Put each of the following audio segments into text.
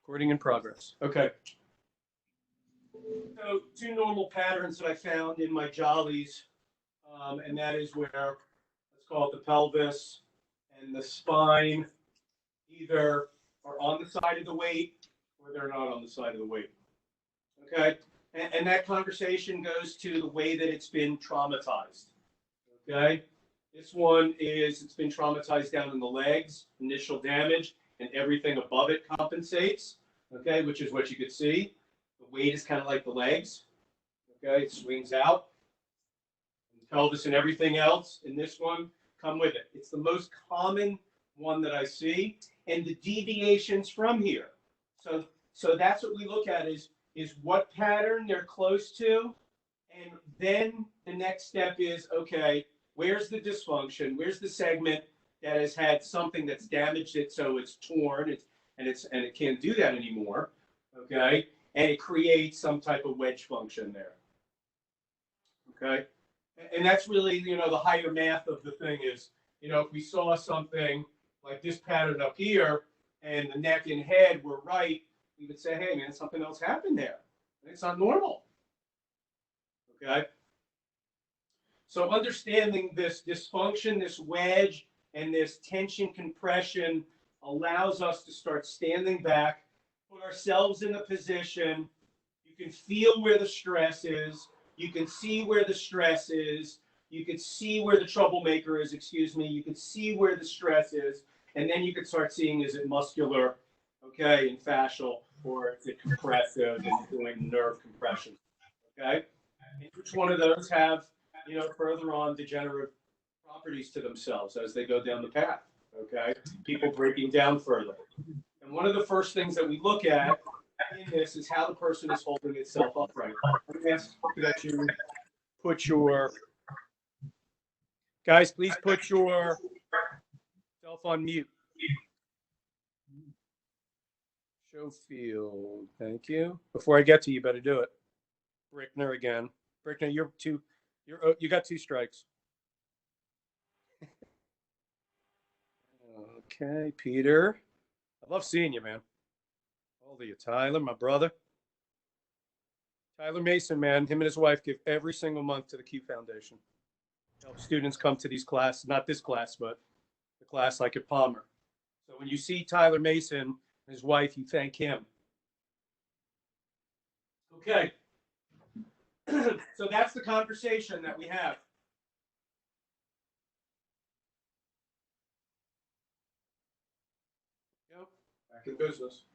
Recording in progress. Okay. So 2 normal patterns that I found in my jollies, and that is where, let's call it the pelvis and the spine, either are on the side of the weight or they're not on the side of the weight. Okay? And that conversation goes to the way that it's been traumatized. Okay? This one is, it's been traumatized down in the legs, initial damage, and everything above it compensates. Okay, which is what you could see. The weight is kind of like the legs. Okay, it swings out. And pelvis and everything else in this one come with it. It's the most common one that I see, and the deviations from here. So that's what we look at is what pattern they're close to, and then the next step is, okay, where's the dysfunction? Where's the segment that has had something that's damaged it so it's torn, and it can't do that anymore, okay? And it creates some type of wedge function there, okay? And that's really, the higher math of the thing is, if we saw something like this pattern up here and the neck and head were right, we would say, hey, man, something else happened there. It's not normal, okay? So understanding this dysfunction, this wedge, and this tension compression allows us to start standing back, put ourselves in a position. You can feel where the stress is. You can see where the stress is. You can see where the troublemaker is, You can see where the stress is. And then you can start seeing, is it muscular, okay, and fascial, or is it compressive and doing nerve compression, okay? And each one of those have, further on degenerative properties to themselves as they go down the path, okay? People breaking down further. And one of the first things that we look at in this is how the person is holding itself upright. I'm going to ask that you put your, guys, please put yourself on mute. Show field, thank you. Before I get to you, better do it. Brickner again. Brickner, you got 2 strikes. Okay, Peter. I love seeing you, man. How old are you, Tyler, my brother? Tyler Mason, man, him and his wife give every single month to the Q Foundation. Help students come to these classes, not this class, but the class like at Palmer. So when you see Tyler Mason and his wife, you thank him. Okay. So that's the conversation that we have. Yep. Back in business.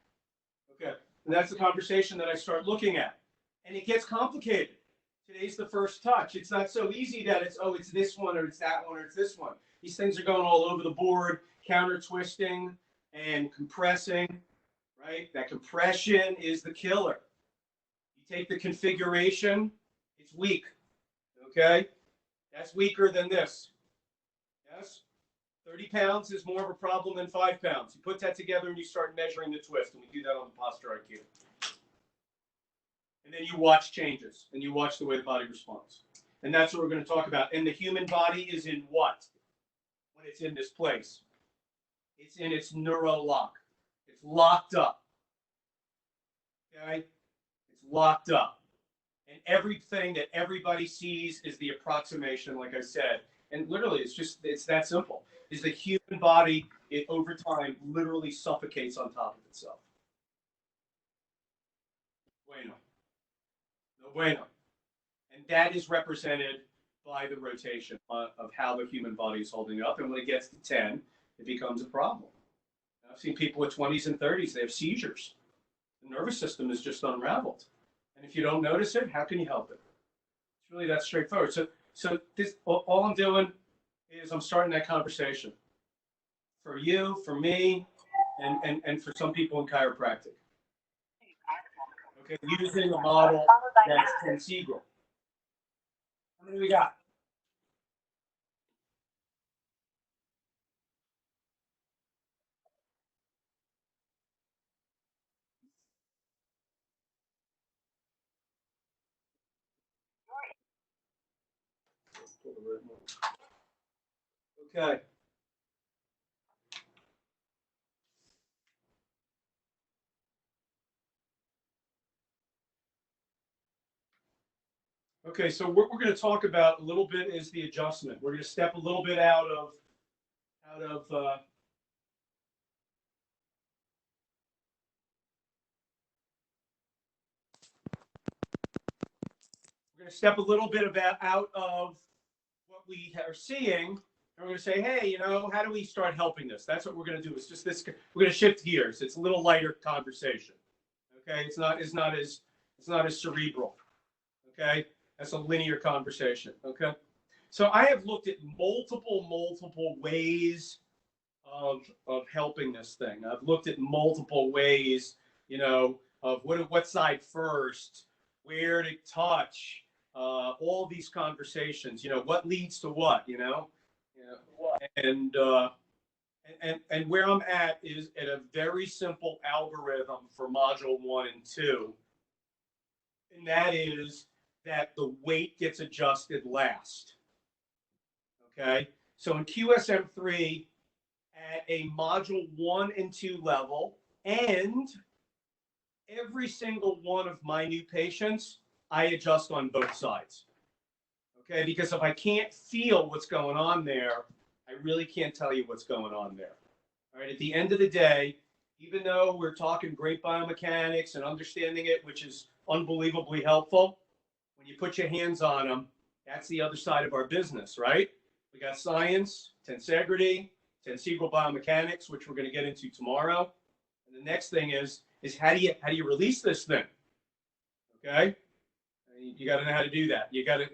Okay. And that's the conversation that I start looking at. And it gets complicated. Today's the first touch. It's not so easy that it's this one or it's that one or it's this one. These things are going all over the board, counter twisting and compressing, right? That compression is the killer. You take the configuration, it's weak, okay? That's weaker than this, yes? 30 pounds is more of a problem than 5 pounds. You put that together and you start measuring the twist, and we do that on the posture IQ. And then you watch changes, and you watch the way the body responds. And that's what we're going to talk about. And the human body is in what? When it's in this place. It's in its neuro lock. It's locked up. Okay? It's locked up. And everything that everybody sees is the approximation, like I said. And literally, it's that simple. Is the human body, over time, literally suffocates on top of itself. Bueno. No bueno. And that is represented by the rotation of how the human body is holding up. And when it gets to 10, it becomes a problem. I've seen people with 20s and 30s, they have seizures. The nervous system is just unraveled. And if you don't notice it, how can you help it? It's really that straightforward. So this, all I'm doing is I'm starting that conversation for you, for me, and for some people in chiropractic. Okay, using a model that's Tensegral. How many we got? Okay. Okay, so what we're going to talk about a little bit is the adjustment. We're going to step a little bit out of we're going to step a little bit out of what we are seeing, and we're going to say, hey, you know, how do we start helping this? That's what we're going to do. It's just this. We're going to shift gears. It's a little lighter conversation. Okay, it's not as cerebral. Okay, that's a linear conversation. Okay, so I have looked at multiple ways of helping this thing. I've looked at multiple ways, you know, of what side first, where to touch, all these conversations. You know, what leads to what. And and where I'm at is at a very simple algorithm for module 1 and 2, and that is that the weight gets adjusted last. Okay, so in QSM3, at a module 1 and 2 level, and every single one of my new patients, I adjust on both sides. Okay, because if I can't feel what's going on there, I really can't tell you what's going on there. All right, at the end of the day, even though we're talking great biomechanics and understanding it, which is unbelievably helpful, when you put your hands on them, that's the other side of our business, right? We got science, tensegrity, Tensegral biomechanics, which we're going to get into tomorrow. And the next thing is how do you release this thing? Okay, you got to know how to do that. You got to,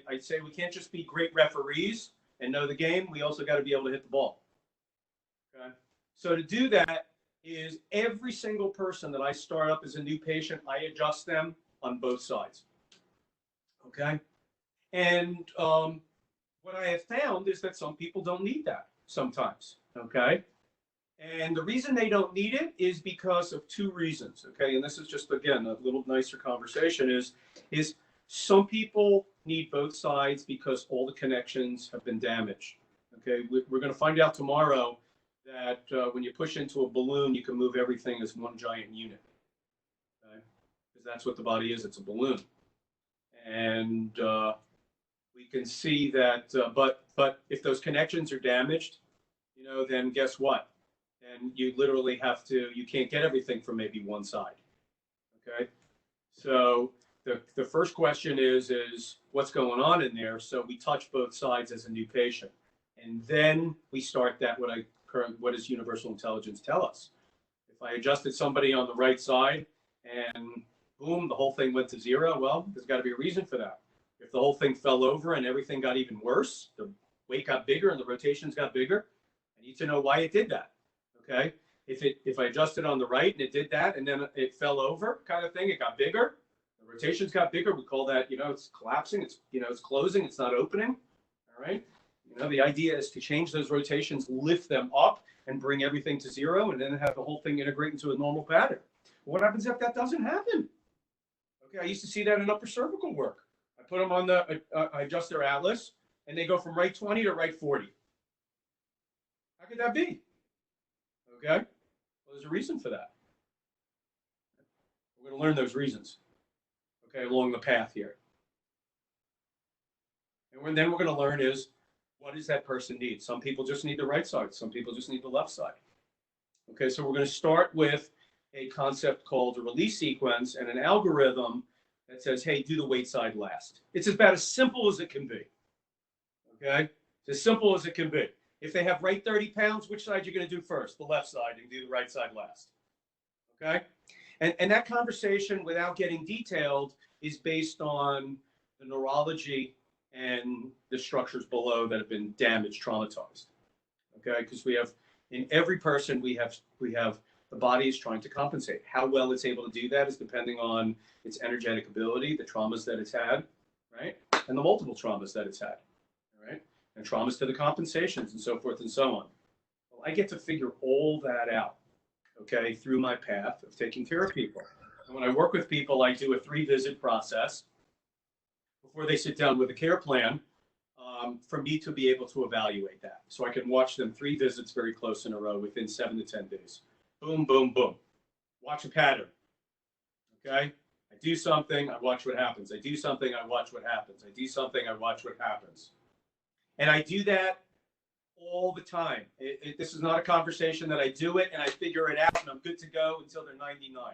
I say we can't just be great referees and know the game. We also got to be able to hit the ball. Okay, so to do that is every single person that I start up as a new patient, I adjust them on both sides. Okay, and what I have found is that some people don't need that sometimes. Okay, and the reason they don't need it is because of two reasons. Okay, and this is just, again, a little nicer conversation, is some people need both sides because all the connections have been damaged. Okay, we're going to find out tomorrow that when you push into a balloon, you can move everything as one giant unit. Okay, because that's what the body is. It's a balloon. And we can see that, but if those connections are damaged, then guess what? And you literally you can't get everything from maybe one side. Okay, so the first question is what's going on in there? So we touch both sides as a new patient, and then we start that what does universal intelligence tell us? If I adjusted somebody on the right side and boom, the whole thing went to zero, well, there's got to be a reason for that. If the whole thing fell over and everything got even worse, the weight got bigger and the rotations got bigger, I need to know why it did that. Okay, if I adjusted on the right and it did that and then it fell over, kind of thing, it got bigger, the rotations got bigger. We call that, it's collapsing. It's closing. It's not opening. All right. The idea is to change those rotations, lift them up, and bring everything to zero, and then have the whole thing integrate into a normal pattern. What happens if that doesn't happen? Okay, I used to see that in upper cervical work. I put them on I adjust their atlas, and they go from right 20 to right 40. How could that be? Okay, well, there's a reason for that. We're going to learn those reasons, okay, along the path here. And then we're going to learn is, what does that person need? Some people just need the right side. Some people just need the left side. Okay, so we're going to start with a concept called a release sequence and an algorithm that says, hey, do the weight side last. It's about as simple as it can be. Okay, it's as simple as it can be. If they have right 30 pounds, which side you're going to do first? The left side, and do the right side last. Okay, and that conversation, without getting detailed, is based on the neurology and the structures below that have been damaged, traumatized. Okay, because in every person we have the body is trying to compensate. How well it's able to do that is depending on its energetic ability, the traumas that it's had, right, and the multiple traumas that it's had, all right, and traumas to the compensations and so forth and so on. Well, I get to figure all that out, okay, through my path of taking care of people. And when I work with people, I do a 3-visit process before they sit down with a care plan, for me to be able to evaluate that. So I can watch them 3 visits very close in a row within 7 to 10 days. Boom, boom, boom. Watch a pattern. Okay? I do something, I watch what happens. I do something, I watch what happens. I do something, I watch what happens. And I do that all the time. This is not a conversation that I do it and I figure it out and I'm good to go until they're 99.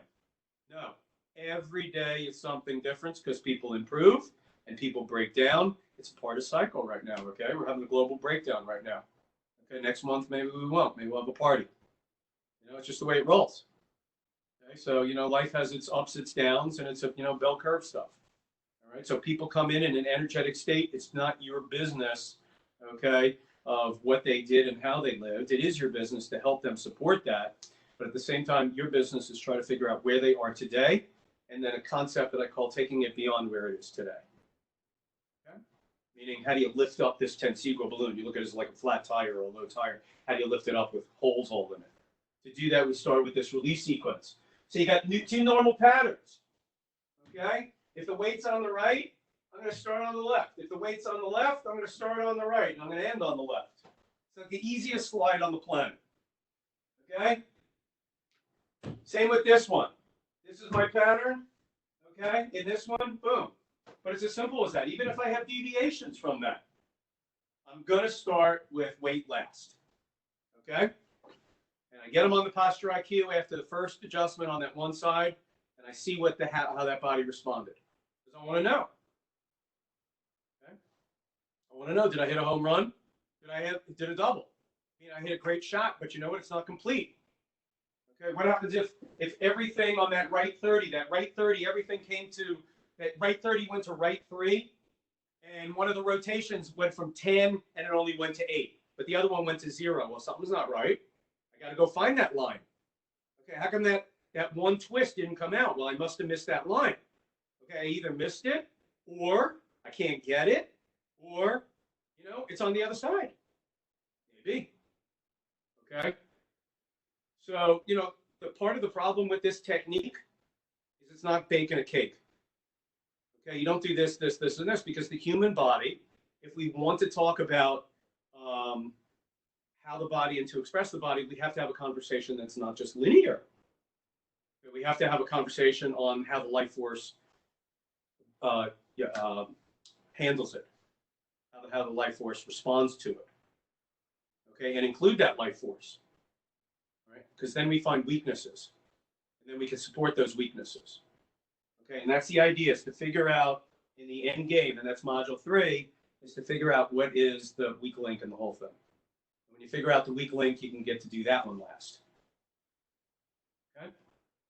No, every day is something different because people improve and people break down. It's part of cycle right now, okay? We're having a global breakdown right now. Okay, next month maybe we won't. Maybe we'll have a party. It's just the way it rolls. Okay, so life has its ups, its downs, and it's a bell curve stuff. All right, so people come in an energetic state. It's not your business, okay, of what they did and how they lived. It is your business to help them support that. But at the same time, your business is trying to figure out where they are today, and then a concept that I call taking it beyond where it is today. Okay? Meaning, how do you lift up this Tensegral balloon? You look at it as like a flat tire or a low tire. How do you lift it up with holes all in it? To do that, we start with this release sequence. So you got two normal patterns. Okay? If the weight's on the right, I'm going to start on the left. If the weight's on the left, I'm going to start on the right, and I'm going to end on the left. It's like the easiest slide on the planet. Okay? Same with this one. This is my pattern. Okay? In this one, boom. But it's as simple as that. Even if I have deviations from that, I'm going to start with weight last. Okay? And I get them on the posture IQ after the first adjustment on that one side, and I see how that body responded. Because I want to know. Okay? I want to know, did I hit a home run? Did a double? I hit a great shot, but you know what? It's not complete. Okay, what happens if everything on that right 30, everything came to, that right 30 went to right 3, and one of the rotations went from 10 and it only went to 8, but the other one went to 0. Well, something's not right. I got to go find that line. Okay, how come that one twist didn't come out? Well, I must have missed that line. Okay, I either missed it, or I can't get it, or, it's on the other side. Maybe. Okay. So, the part of the problem with this technique is it's not baking a cake. Okay, you don't do this, this, this, and this, because the human body, if we want to talk about how the body and to express the body, we have to have a conversation that's not just linear. We have to have a conversation on how the life force handles it, how the life force responds to it. Okay, and include that life force. Right? Because then we find weaknesses, and then we can support those weaknesses. Okay, and that's the idea, is to figure out in the end game, and that's module 3, is to figure out what is the weak link in the whole thing. When you figure out the weak link, you can get to do that one last. Okay.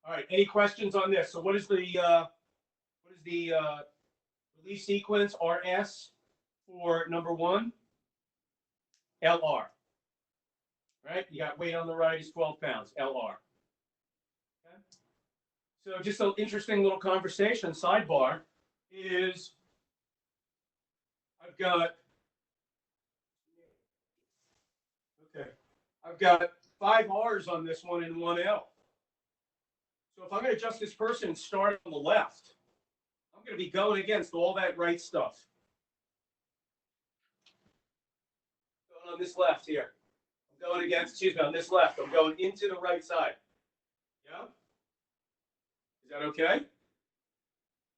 All right. Any questions on this? So what is the release sequence RS for number 1? LR. Right? You got weight on the right is 12 pounds. LR. Okay. So just an interesting little conversation sidebar is I've got 5 R's on this one and 1 L. So if I'm going to adjust this person and start on the left, I'm going to be going against all that right stuff. Going on this left here. I'm going against, on this left. I'm going into the right side. Yeah? Is that okay?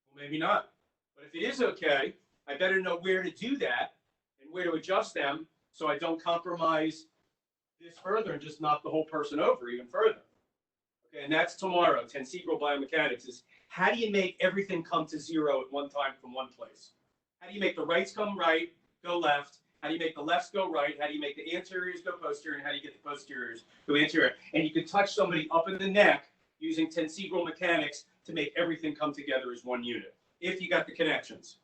Well, maybe not. But if it is okay, I better know where to do that and where to adjust them so I don't compromise this further and just knock the whole person over even further. Okay, and that's tomorrow. Tensegral biomechanics is how do you make everything come to 0 at one time from one place? How do you make the rights come right, go left? How do you make the lefts go right? How do you make the anteriors go posterior? And how do you get the posteriors go anterior? And you can touch somebody up in the neck using Tensegral mechanics to make everything come together as one unit, if you got the connections.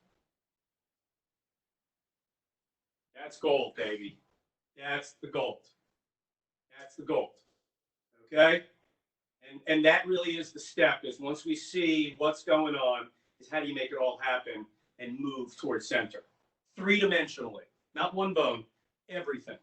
That's gold, baby. That's the gold. That's the gold. Okay? And that really is the step, is once we see what's going on, is how do you make it all happen and move towards center? 3-dimensionally, not one bone, everything,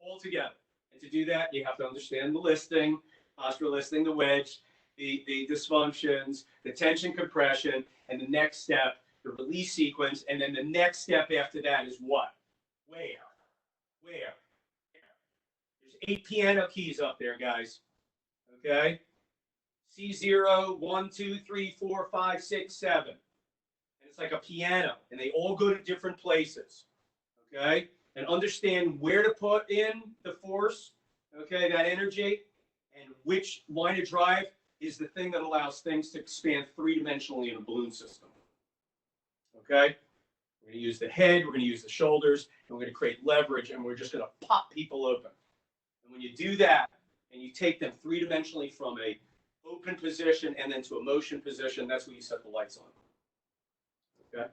all together. And to do that, you have to understand the listing, postural listing, the wedge, the dysfunctions, the tension compression, and the next step, the release sequence. And then the next step after that is what? Where? There's 8 piano keys up there, guys. Okay? C0, 1, 2, 3, 4, 5, 6, 7. And it's like a piano, and they all go to different places. Okay? And understand where to put in the force, okay, that energy, and which line of drive is the thing that allows things to expand three-dimensionally in a balloon system. Okay? We're going to use the head, we're going to use the shoulders, and we're going to create leverage, and we're just going to pop people open. And when you do that, and you take them three-dimensionally from a open position and then to a motion position, that's when you set the lights on. Okay?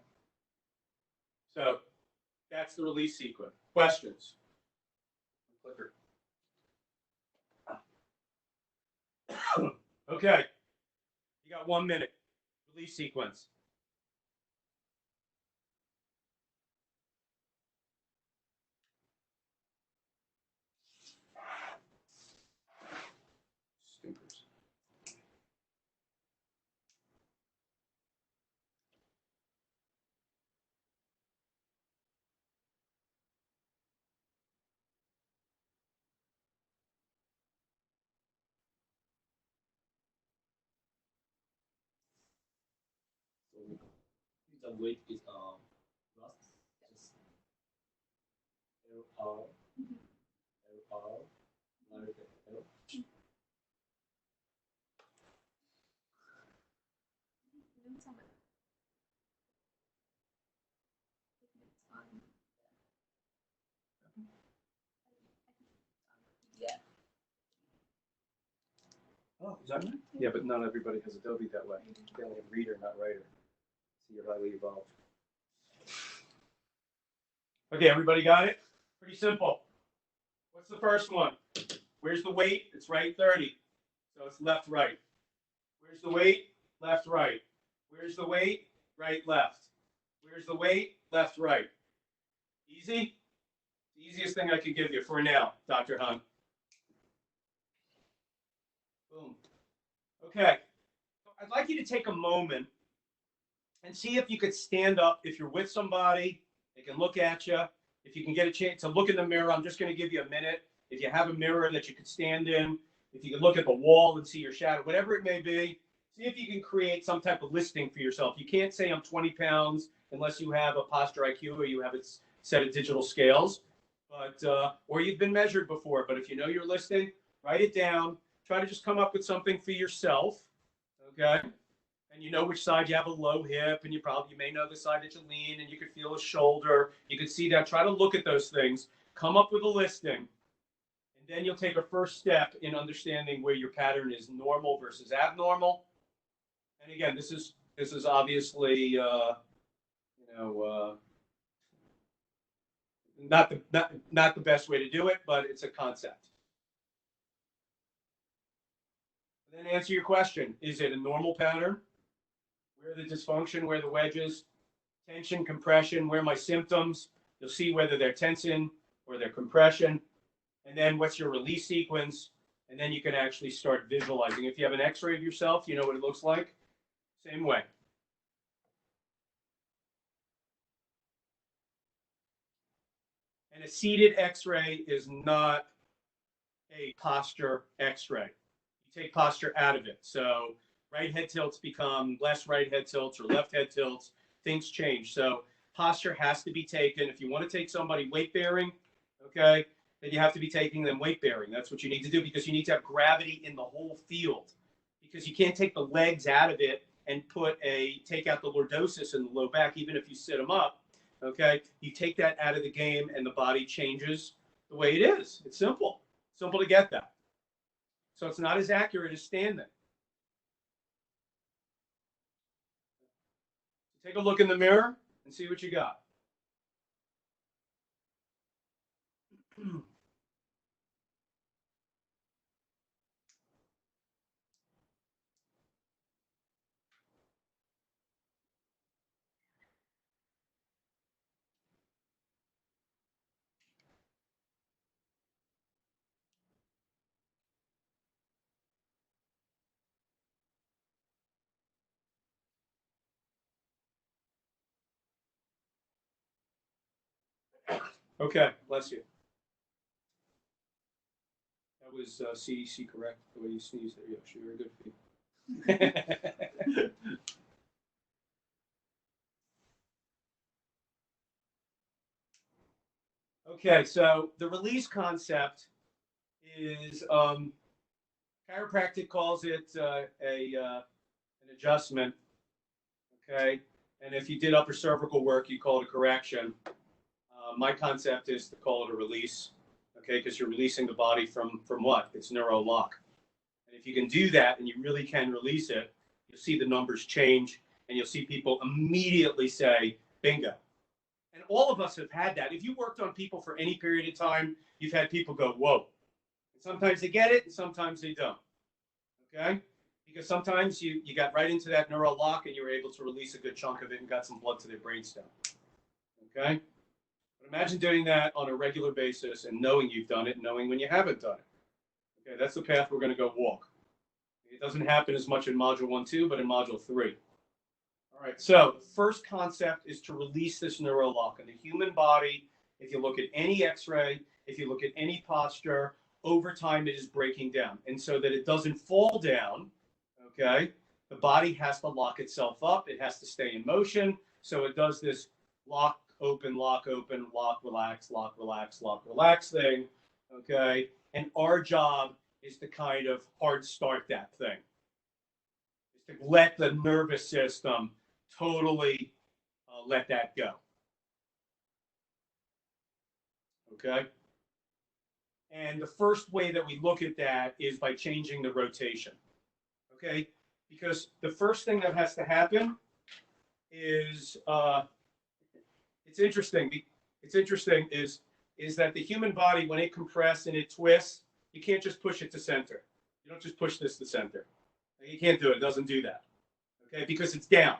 So that's the release sequence. Questions? Clicker. Okay. You got 1 minute. Release sequence. Stinkers. The weight is rust. Just L R minus L. Yeah. Oh, is that right? Yeah, but not everybody has Adobe that way. They only have reader, not writer. So you're highly evolved. Okay, everybody got it? Pretty simple. What's the first one? Where's the weight? It's right 30. So it's left, right. Where's the weight? Left, right. Where's the weight? Right, left. Where's the weight? Left, right. Easy? The easiest thing I could give you for now, Dr. Hunt. Boom. Okay. I'd like you to take a moment and see if you could stand up. If you're with somebody, they can look at you. If you can get a chance to look in the mirror, I'm just going to give you a minute. If you have a mirror that you could stand in, if you can look at the wall and see your shadow, whatever it may be, see if you can create some type of listing for yourself. You can't say I'm 20 pounds unless you have a posture IQ or you have a set of digital scales, but or you've been measured before. But if you know your listing, write it down. Try to just come up with something for yourself, okay? And you know which side you have a low hip, and you may know the side that you lean, and you could feel a shoulder. You could see that. Try to look at those things. Come up with a listing, and then you'll take a first step in understanding where your pattern is normal versus abnormal. And again, this is obviously not the best way to do it, but it's a concept. And then answer your question: is it a normal pattern? Where the dysfunction, where the wedges, tension, compression, where my symptoms. You'll see whether they're tension or they're compression. And then what's your release sequence? And then you can actually start visualizing. If you have an x-ray of yourself, you know what it looks like. Same way. And a seated x-ray is not a posture x-ray. You take posture out of it. So right head tilts become less right head tilts or left head tilts. Things change. So posture has to be taken. If you want to take somebody weight bearing, okay, then you have to be taking them weight bearing. That's what you need to do because you need to have gravity in the whole field. Because you can't take the legs out of it and take out the lordosis in the low back, even if you sit them up. Okay, you take that out of the game and the body changes the way it is. It's simple. Simple to get that. So it's not as accurate as standing. Take a look in the mirror and see what you got. Okay, bless you. That was CEC correct, the way you sneezed there. Yeah, you're very good. Okay, so the release concept is chiropractic calls it an adjustment. Okay, and if you did upper cervical work, you call it a correction. My concept is to call it a release. Okay, because you're releasing the body from what? It's neuro lock. And if you can do that, and you really can release it, you'll see the numbers change, and you'll see people immediately say, "Bingo." And all of us have had that. If you worked on people for any period of time, you've had people go, "Whoa." And sometimes they get it, and sometimes they don't. Okay? Because sometimes you got right into that neural lock and you were able to release a good chunk of it and got some blood to their brainstem. Okay? But imagine doing that on a regular basis and knowing you've done it and knowing when you haven't done it. Okay, that's the path we're going to go walk. It doesn't happen as much in Module 1, 2, but in Module 3. All right, so the first concept is to release this neural lock. In the human body, if you look at any x-ray, if you look at any posture, over time it is breaking down. And so that it doesn't fall down, okay, the body has to lock itself up. It has to stay in motion. So it does this lock, open, lock, relax, lock, relax thing, okay? And our job is to kind of hard start that thing, is to let the nervous system totally let that go. Okay? And the first way that we look at that is by changing the rotation. Okay? Because the first thing that has to happen is it's interesting. It's interesting is that the human body, when it compresses and it twists, you can't just push it to center. You don't just push this to center. You can't do it. It doesn't do that. Okay? Because it's down.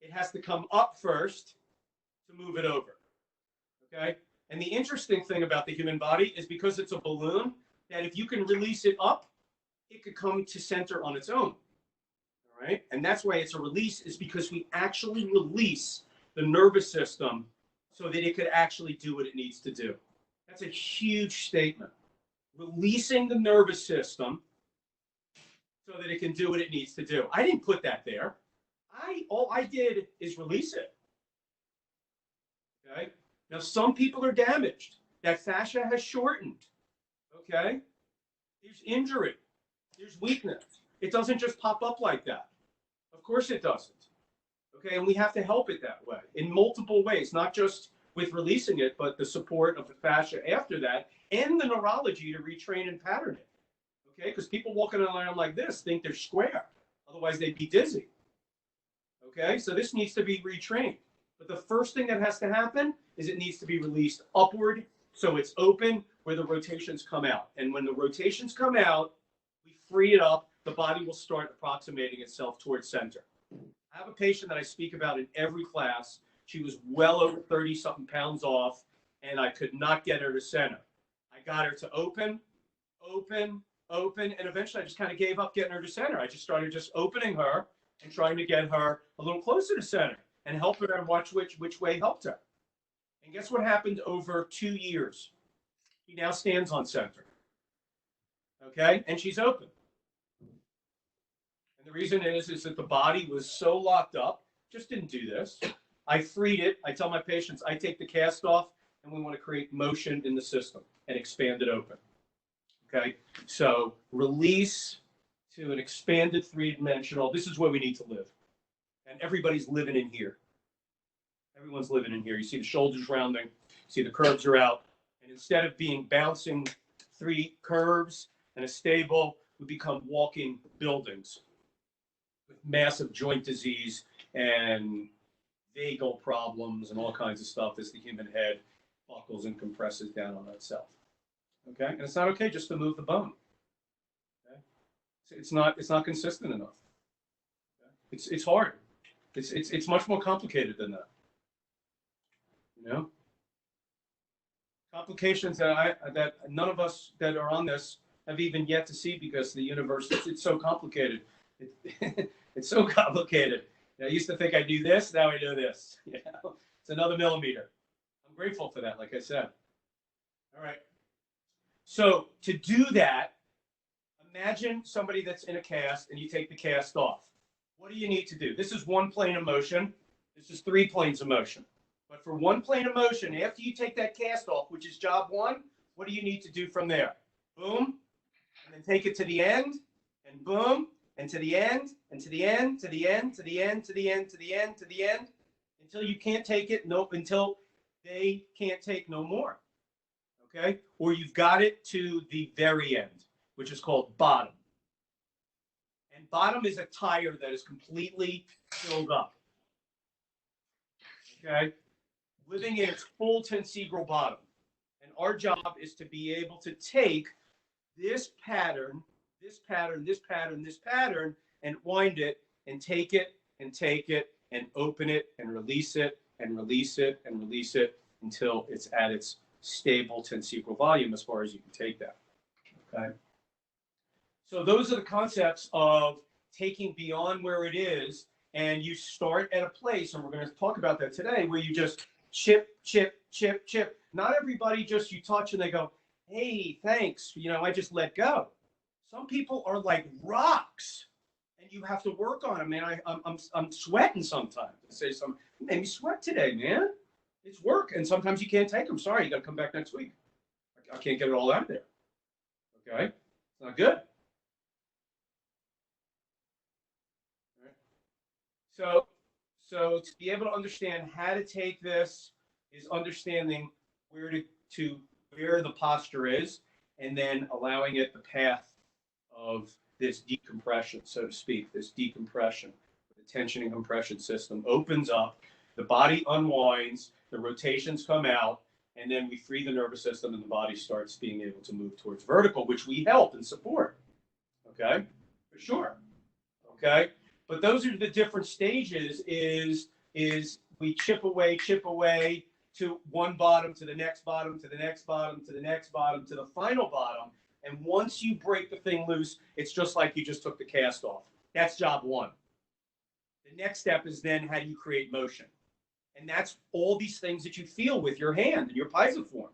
It has to come up first to move it over. Okay? And the interesting thing about the human body is because it's a balloon, that if you can release it up, it could come to center on its own. All right? And that's why it's a release, is because we actually release the nervous system so that it could actually do what it needs to do. That's a huge statement. Releasing the nervous system so that it can do what it needs to do. I didn't put that there. All I did is release it. Okay? Now, some people are damaged. That fascia has shortened. Okay? There's injury. There's weakness. It doesn't just pop up like that. Of course it doesn't. Okay? And we have to help it that way in multiple ways, not just with releasing it, but the support of the fascia after that and the neurology to retrain and pattern it. Okay? Because people walking around like this think they're square. Otherwise, they'd be dizzy. Okay? So this needs to be retrained. But the first thing that has to happen is it needs to be released upward so it's open where the rotations come out. And when the rotations come out, we free it up, the body will start approximating itself towards center. I have a patient that I speak about in every class. She was well over 30-something pounds off, and I could not get her to center. I got her to open, and eventually I just kind of gave up getting her to center. I just started just opening her and trying to get her a little closer to center and help her and watch which way helped her. And guess what happened over 2 years? She now stands on center. Okay? And she's open. And the reason is that the body was so locked up, just didn't do this. I freed it. I tell my patients, I take the cast off, and we want to create motion in the system and expand it open. Okay? So release to an expanded three-dimensional. This is where we need to live. And everybody's living in here. Everyone's living in here. You see the shoulders rounding. You see the curves are out. And instead of being bouncing 3 curves and a stable, we become walking buildings with massive joint disease and vagal problems and all kinds of stuff as the human head buckles and compresses down on itself. Okay? And it's not okay just to move the bone. Okay? It's not consistent enough. Okay? It's hard. It's much more complicated than that. You know, complications that none of us that are on this have even yet to see because the universe it's so complicated. It's so complicated. I used to think I do this, now I do this. You know? It's another millimeter. I'm grateful for that, like I said. All right. So to do that, Imagine somebody that's in a cast and you take the cast off. What do you need to do? This is one plane of motion. This is 3 planes of motion. But for one plane of motion, after you take that cast off, which is job 1, what do you need to do from there? Boom, and then take it to the end, and boom, and to the end, and to the end, to the end, to the end, to the end, to the end, to the end, until you can't take it, nope, until they can't take no more. Okay? Or you've got it to the very end, which is called bottom. And bottom is a tire that is completely filled up. Okay? Living in its full tensegral bottom. And our job is to be able to take this pattern, this pattern, this pattern, this pattern, and wind it, and take it, and open it, and release it, and release it, and release it, until it's at its stable tensegral volume as far as you can take that. Okay? So those are the concepts of taking beyond where it is, and you start at a place, and we're going to talk about that today, where you just chip, chip, chip, chip. Not everybody just you touch and they go, hey, thanks, you know, I just let go. Some people are like rocks, and you have to work on them, man. I'm sweating sometimes. I say something, you made me sweat today, man. It's work, and sometimes you can't take them. Sorry, you got to come back next week. I can't get it all out there. Okay, it's not good. So to be able to understand how to take this is understanding where where the posture is, and then allowing it the path of this decompression, so to speak, this decompression. The tension and compression system opens up, the body unwinds, the rotations come out, and then we free the nervous system and the body starts being able to move towards vertical, which we help and support. Okay, for sure. Okay, but those are the different stages. Is we chip away to one bottom, to the next bottom, to the next bottom, to the next bottom, to the final bottom. And once you break the thing loose, it's just like you just took the cast off. That's job 1. The next step is then how do you create motion? And that's all these things that you feel with your hand and your piezoform,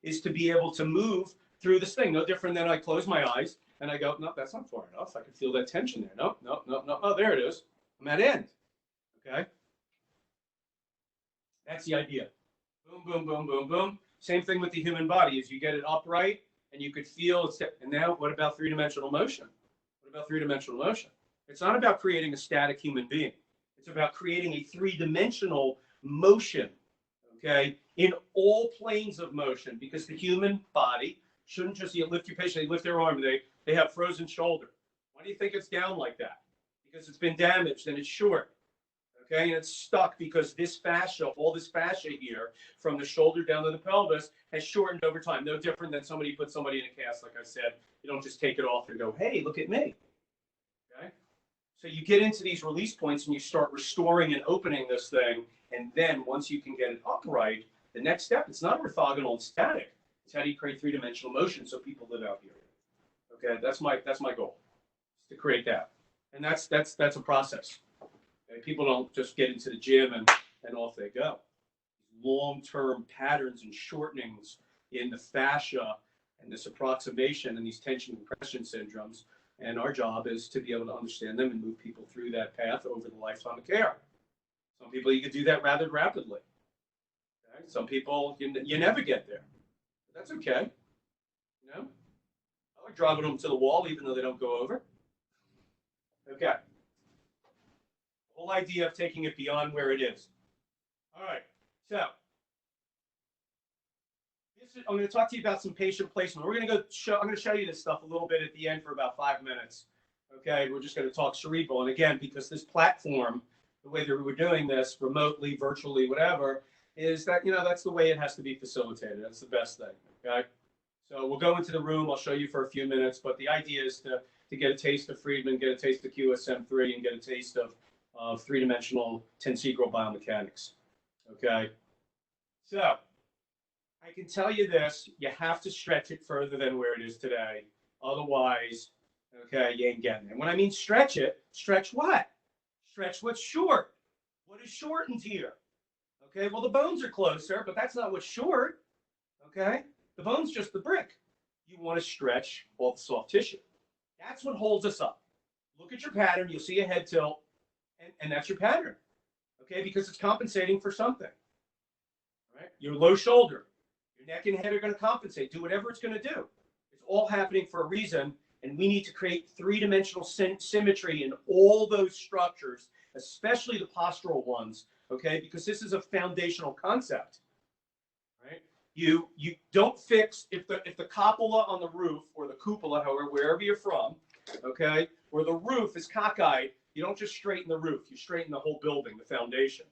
is to be able to move through this thing. No different than I close my eyes and I go, no, that's not far enough. I can feel that tension there. No. Oh, there it is. I'm at end. Okay. That's the idea. Boom, boom, boom, boom, boom. Same thing with the human body. Is you get it upright and you could feel it's. And now, what about 3-dimensional motion? What about 3-dimensional motion? It's not about creating a static human being. It's about creating a 3-dimensional motion. Okay, in all planes of motion, because the human body shouldn't just lift your patient, they lift their arm, they have frozen shoulder. Why do you think it's down like that? Because it's been damaged and it's short. Okay, and it's stuck because this fascia, all this fascia here, from the shoulder down to the pelvis, has shortened over time. No different than somebody put somebody in a cast, like I said. You don't just take it off and go, hey, look at me. Okay, so you get into these release points and you start restoring and opening this thing. And then once you can get it upright, the next step, it's not orthogonal and static. It's how do you create 3-dimensional motion so people live out here. Okay, that's my goal, is to create that. And that's a process. Okay? People don't just get into the gym and off they go. Long-term patterns and shortenings in the fascia and this approximation and these tension compression syndromes. And our job is to be able to understand them and move people through that path over the lifetime of care. Some people, you can do that rather rapidly. Okay? Some people, you never get there. But that's okay. You know? I like driving them to the wall, even though they don't go over. Okay. The whole idea of taking it beyond where it is. All right. So, I'm going to talk to you about some patient placement. I'm going to show you this stuff a little bit at the end for about 5 minutes. Okay. We're just going to talk cerebral. And again, because this platform, the way that we're doing this remotely, virtually, whatever, is that, that's the way it has to be facilitated. That's the best thing. Okay. So we'll go into the room. I'll show you for a few minutes, but the idea is to get a taste of Friedman, get a taste of QSM3, and get a taste of 3-dimensional tensegral biomechanics. Okay. So I can tell you this, you have to stretch it further than where it is today. Otherwise, okay, you ain't getting it. When I mean stretch it, stretch what? Stretch what's short. What is shortened here? Okay, well, the bones are closer, but that's not what's short. Okay, the bone's just the brick. You want to stretch all the soft tissue. That's what holds us up. Look at your pattern. You'll see a head tilt, and that's your pattern. Okay, because it's compensating for something. Right? Your low shoulder, your neck and head are going to compensate. Do whatever it's going to do. It's all happening for a reason, and we need to create three-dimensional symmetry in all those structures, especially the postural ones. Okay, because this is a foundational concept. Right? You don't fix if the cupola on the roof or the cupola, however, wherever you're from, okay, or the roof is cockeyed, you don't just straighten the roof, you straighten the whole building, the foundation.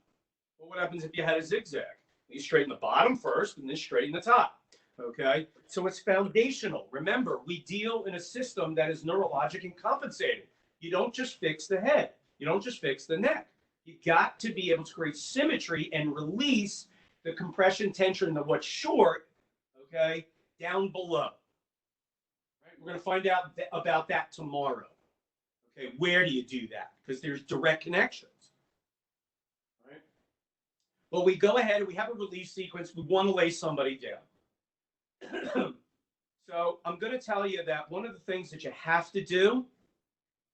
Well, what happens if you had a zigzag? You straighten the bottom first and then straighten the top. Okay, so it's foundational. Remember, we deal in a system that is neurologic and compensating. You don't just fix the head, you don't just fix the neck. You got to be able to create symmetry and release the compression tension of what's short, okay, down below. Right? We're going to find out about that tomorrow. Okay, where do you do that? Because there's direct connections. Right? Well, we go ahead and we have a release sequence. We want to lay somebody down. So I'm going to tell you that one of the things that you have to do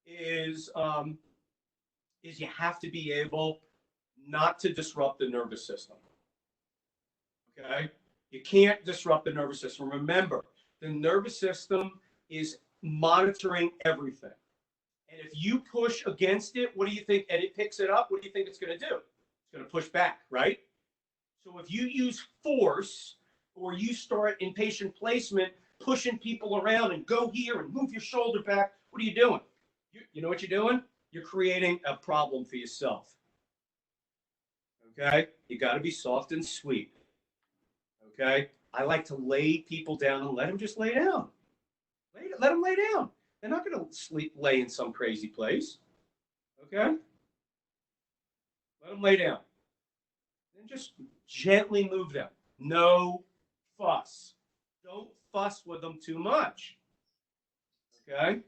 is you have to be able not to disrupt the nervous system. Okay? You can't disrupt the nervous system. Remember, the nervous system is monitoring everything. And if you push against it, what do you think? And it picks it up, what do you think it's going to do? It's going to push back, right? So if you use force or you start in patient placement, pushing people around and go here and move your shoulder back, what are you doing? You know what you're doing? You're creating a problem for yourself. Okay? You got to be soft and sweet. Okay? I like to lay people down and let them just lay down. Let them lay down. They're not going to lay in some crazy place. Okay? Let them lay down. Then just gently move them. No fuss. Don't fuss with them too much. Okay?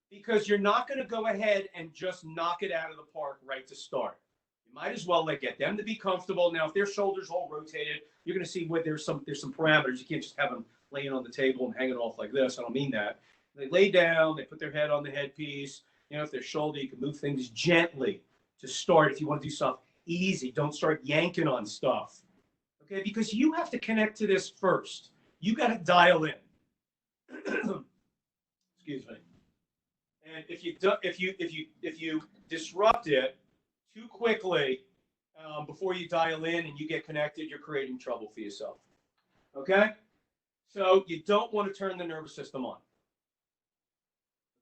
Because you're not going to go ahead and just knock it out of the park right to start. You might as well get them to be comfortable. Now, if their shoulders all rotated, you're going to see where there's some parameters. You can't just have them laying on the table and hanging off like this. I don't mean that. They lay down, they put their head on the headpiece. You know, if their shoulder, you can move things gently to start. If you want to do stuff easy, don't start yanking on stuff. Okay, because you have to connect to this first. You got to dial in. Excuse me. And if you disrupt it too quickly before you dial in and you get connected, you're creating trouble for yourself. Okay, so you don't want to turn the nervous system on.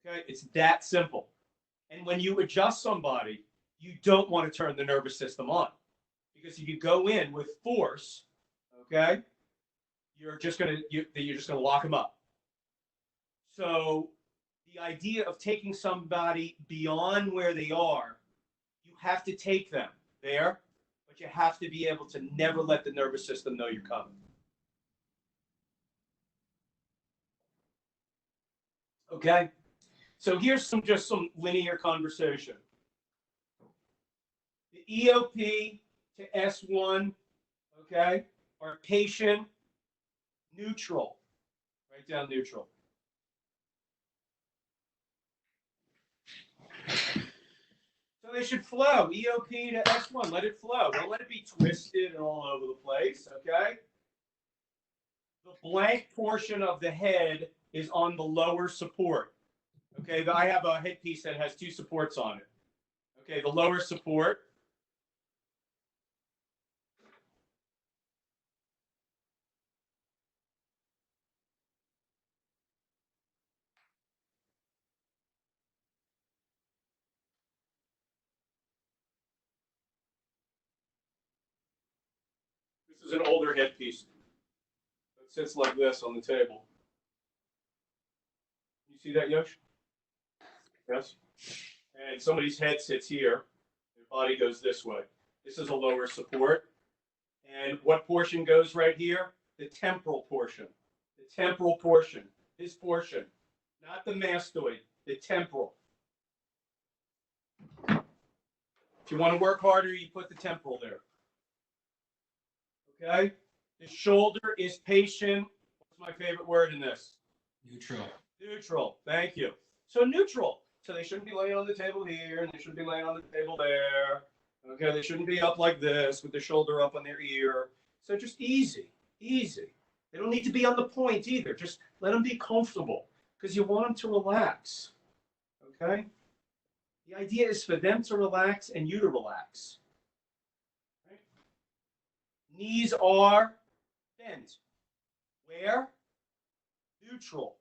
Okay, it's that simple. And when you adjust somebody, you don't want to turn the nervous system on, because if you go in with force, okay, you're just gonna lock them up. So the idea of taking somebody beyond where they are, you have to take them there, but you have to be able to never let the nervous system know you're coming. Okay? So here's just some linear conversation. The EOP to S1, okay, are patient neutral. Write down neutral. So they should flow. EOP to S1, let it flow. Don't let it be twisted and all over the place, okay? The blank portion of the head is on the lower support. Okay, I have a headpiece that has two supports on it. Okay, the lower support. This is an older headpiece that sits like this on the table. You see that, Yosh? Yes? And somebody's head sits here. Their body goes this way. This is a lower support. And what portion goes right here? The temporal portion. The temporal portion. His portion. Not the mastoid. The temporal. If you want to work harder, you put the temporal there. Okay? The shoulder is patient. What's my favorite word in this? Neutral. Neutral. Thank you. So neutral. So they shouldn't be laying on the table here, and they shouldn't be laying on the table there. Okay, they shouldn't be up like this with their shoulder up on their ear. So just easy, easy. They don't need to be on the point either. Just let them be comfortable because you want them to relax. Okay? The idea is for them to relax and you to relax. Right? Knees are bent. Where? Neutral.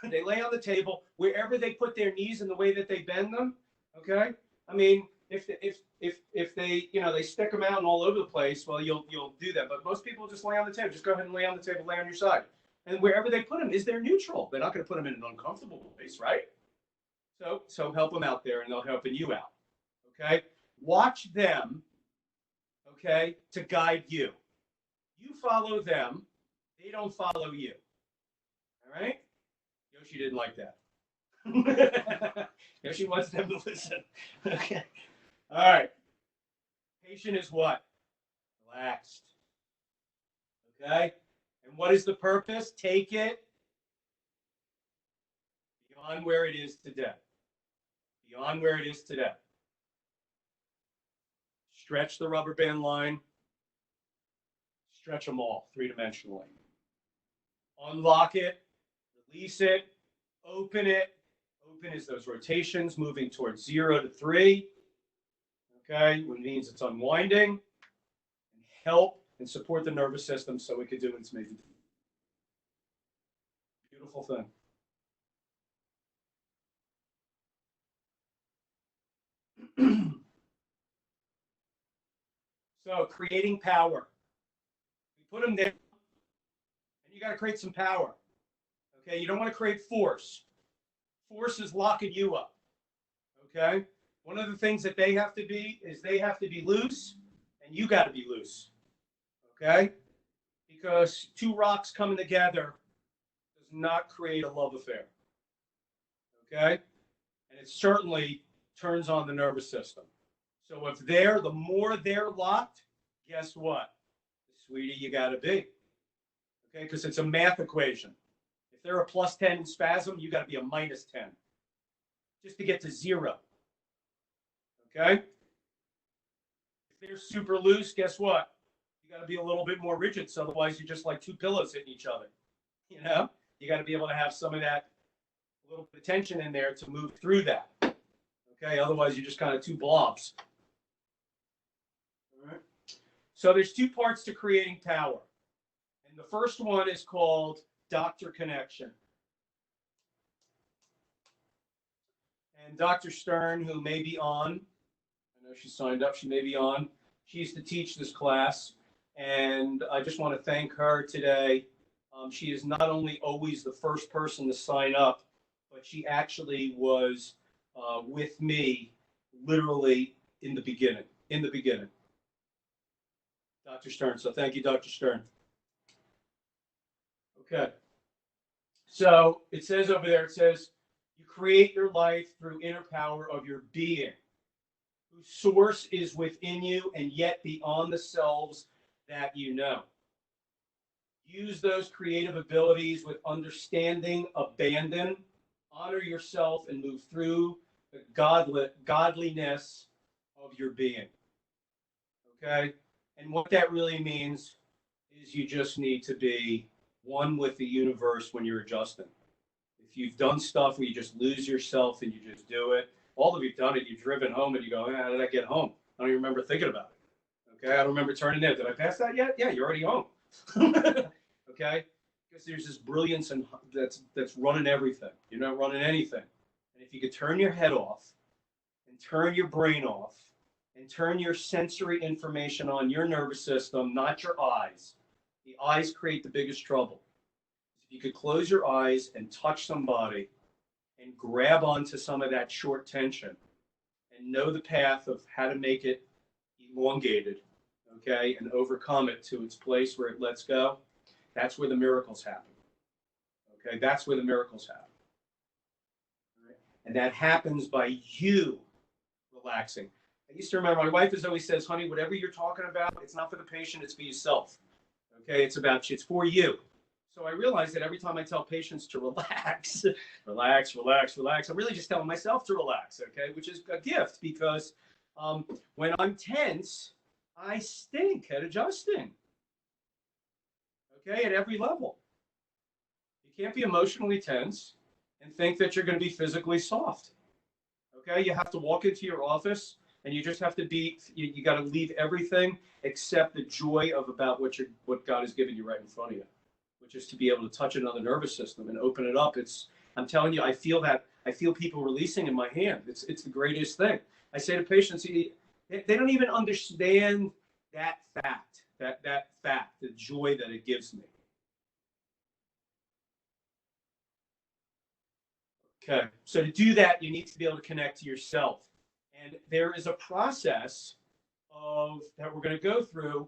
They lay on the table wherever they put their knees in the way that they bend them. Okay? I mean, if they they stick them out and all over the place, well, you'll do that. But most people just lay on the table. Just go ahead and lay on the table, lay on your side, and wherever they put them is they're neutral. They're not going to put them in an uncomfortable place, right? So help them out there, and they'll help you out. Okay, watch them. Okay, to guide you. You follow them. They don't follow you. All right. Yoshi didn't like that. Yoshi wants them to listen. Okay. All right. Patient is what? Relaxed. Okay? And what is the purpose? Take it beyond where it is today. Beyond where it is today. Stretch the rubber band line. Stretch them all three-dimensionally. Unlock it. Release it. Open it. Open is those rotations moving towards 0 to 3. Okay, which means it's unwinding, and help and support the nervous system so it can do its movement. Beautiful thing. So creating power. We put them there, and you got to create some power. Okay, you don't want to create force. Force is locking you up. Okay. One of the things that they have to be is they have to be loose, and you got to be loose. Okay? Because two rocks coming together does not create a love affair. Okay? And it certainly turns on the nervous system. So if the more they're locked, guess what? The sweeter you got to be. Okay? Because it's a math equation. If they're a plus 10 in spasm, you got to be a minus 10 just to get to 0. Okay? If they're super loose, guess what? You got to be a little bit more rigid, so otherwise you're just like two pillows hitting each other. You know? You got to be able to have some of that little bit of tension in there to move through that. Okay? Otherwise you're just kind of two blobs. All right? So there's two parts to creating power. And the first one is called doctor connection. And Dr. Stern, who may be on, I know she signed up, she may be on. She used to teach this class, and I just want to thank her today. She is not only always the first person to sign up, but she actually was with me literally in the beginning. Dr. Stern. So thank you, Dr. Stern. Okay. So it says over there, it says, you create your life through inner power of your being, whose source is within you and yet beyond the selves that you know. Use those creative abilities with understanding, abandon, honor yourself, and move through the godliness of your being. Okay? And what that really means is you just need to be one with the universe when you're adjusting. If you've done stuff where you just lose yourself and you just do it, all of you've done it, you've driven home and you go, how did I get home? I don't even remember thinking about it. Okay, I don't remember turning in. Did I pass that yet? Yeah, you're already home. Okay, because there's this brilliance and that's running everything. You're not running anything. And if you could turn your head off and turn your brain off and turn your sensory information on your nervous system, not your eyes. The eyes create the biggest trouble. If you could close your eyes and touch somebody and grab onto some of that short tension and know the path of how to make it elongated, okay, and overcome it to its place where it lets go, that's where the miracles happen. Okay, that's where the miracles happen. All right? And that happens by you relaxing. I used to remember, my wife always says, honey, whatever you're talking about, it's not for the patient, it's for yourself. Okay, it's about you, it's for you. So I realized that every time I tell patients to relax, relax, relax, relax, I'm really just telling myself to relax, okay? Which is a gift because when I'm tense, I stink at adjusting, okay, at every level. You can't be emotionally tense and think that you're going to be physically soft, okay? You have to walk into your office and you just have to be, you got to leave everything except the joy of about what God has given you right in front of you, which is to be able to touch another nervous system and open it up. I'm telling you, I feel people releasing in my hand. It's the greatest thing. I say to patients, they don't even understand that fact, the joy that it gives me. Okay, so to do that, you need to be able to connect to yourself. And there is a process that we're going to go through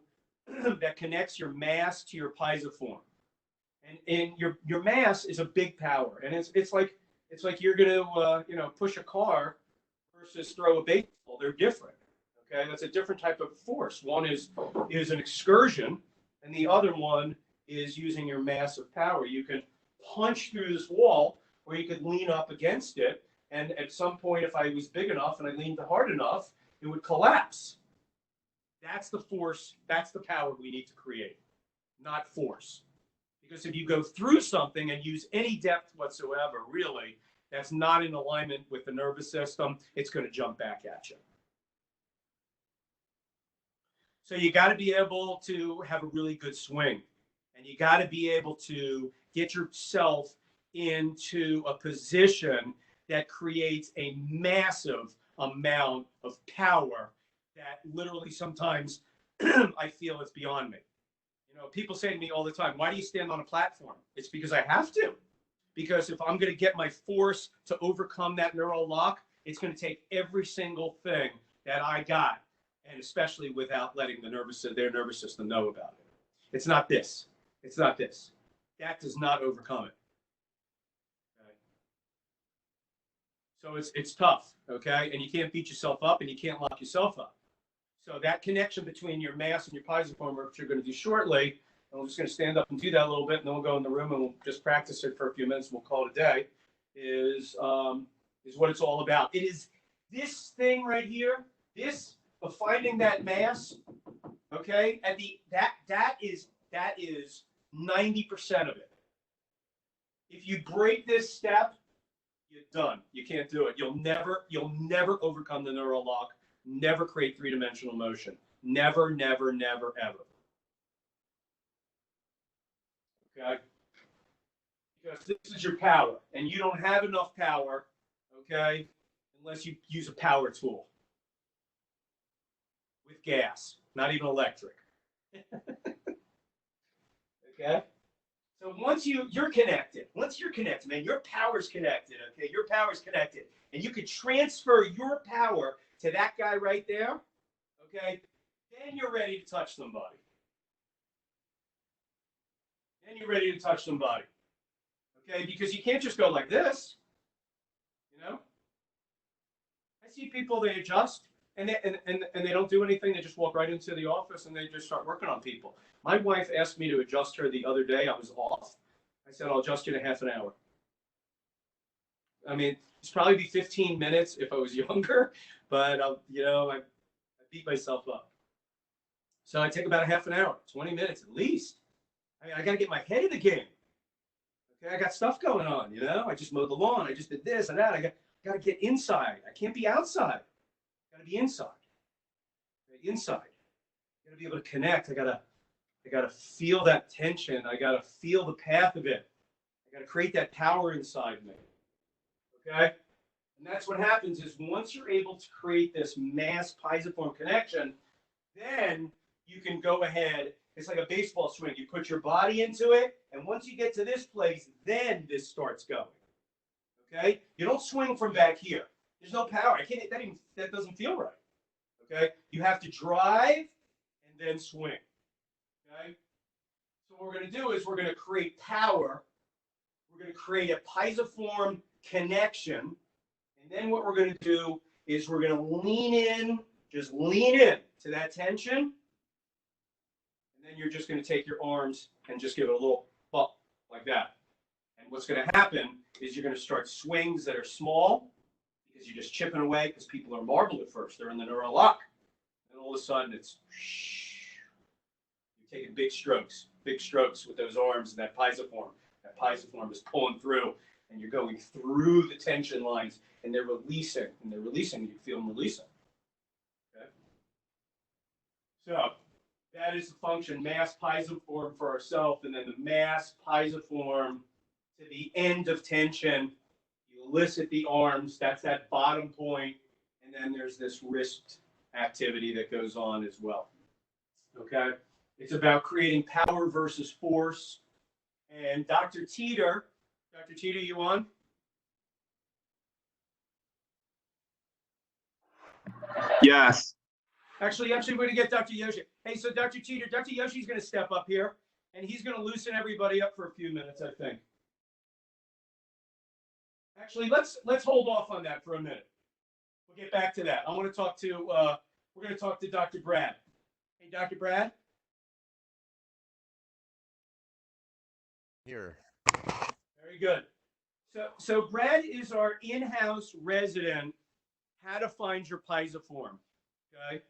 that connects your mass to your piezoform. And your mass is a big power, and it's like you're going to push a car versus throw a baseball. They're different. Okay, that's a different type of force. One is an excursion, and the other one is using your massive power. You can punch through this wall, or you could lean up against it, and at some point, if I was big enough and I leaned hard enough, it would collapse. That's the force. That's the power we need to create, not force. Because if you go through something and use any depth whatsoever, really, that's not in alignment with the nervous system, it's going to jump back at you. So you got to be able to have a really good swing. And you got to be able to get yourself into a position that creates a massive amount of power that literally sometimes I feel it's beyond me. People say to me all the time, why do you stand on a platform? It's because I have to. Because if I'm going to get my force to overcome that neural lock, it's going to take every single thing that I got, and especially without letting their nervous system know about it. It's not this. It's not this. That does not overcome it. Okay? So it's tough, okay? And you can't beat yourself up and you can't lock yourself up. So that connection between your mass and your piezoform, which you're going to do shortly, and we're just going to stand up and do that a little bit, and then we'll go in the room and we'll just practice it for a few minutes, and we'll call it a day, is what it's all about. It is this thing right here, this of finding that mass, okay? And that is 90% of it. If you break this step, you're done. You can't do it. You'll never overcome the neural lock. Never create three-dimensional motion. Never, never, never, ever. Okay? Because this is your power, and you don't have enough power, okay, unless you use a power tool with gas, not even electric. Okay? So once you're connected, man, your power's connected, okay? Your power's connected. And you can transfer your power to that guy right there, okay? Then you're ready to touch somebody. Okay? Because you can't just go like this, I see people, they adjust, and they don't do anything. They just walk right into the office, and they just start working on people. My wife asked me to adjust her the other day. I was off. I said, I'll adjust you in half an hour. I mean, it's probably be 15 minutes if I was younger, but I beat myself up. So I take about a half an hour, 20 minutes at least. I got to get my head in the game. Okay, I got stuff going on, I just mowed the lawn. I just did this and that. I got to get inside. I can't be outside. I got to be inside. Inside. I got to be able to connect. I got to feel that tension. I got to feel the path of it. I got to create that power inside me. Okay? And that's what happens is once you're able to create this mass piezoform connection, then you can go ahead. It's like a baseball swing. You put your body into it, and once you get to this place, then this starts going. Okay? You don't swing from back here. There's no power. That doesn't feel right. Okay? You have to drive and then swing. Okay? So what we're going to do is we're going to create power. We're going to create a piezoform connection. And then what we're going to do is we're going to lean in to that tension. And then you're just going to take your arms and just give it a little bump, like that. And what's going to happen is you're going to start swings that are small because you're just chipping away because people are marbled at first. They're in the neural lock. And all of a sudden it's you're taking big strokes with those arms and that pisiform. That pisiform is pulling through and you're going through the tension lines and they're releasing. And they're releasing. You feel them releasing. Okay? So that is the function, mass pisiform for ourselves, and then the mass pisiform to the end of tension. You elicit the arms, that's that bottom point, and then there's this wrist activity that goes on as well. Okay? It's about creating power versus force. And Dr. Teeter, you on? Yes. Actually, we're going to get Dr. Yoshi. Hey, so Dr. Teeter, Dr. Yoshi's going to step up here, and he's going to loosen everybody up for a few minutes, I think. Actually, let's hold off on that for a minute. We'll get back to that. I want to talk to we're going to talk to Dr. Brad. Hey, Dr. Brad. Here. Very good. So Brad is our in-house resident. How to find your pisiform. Okay.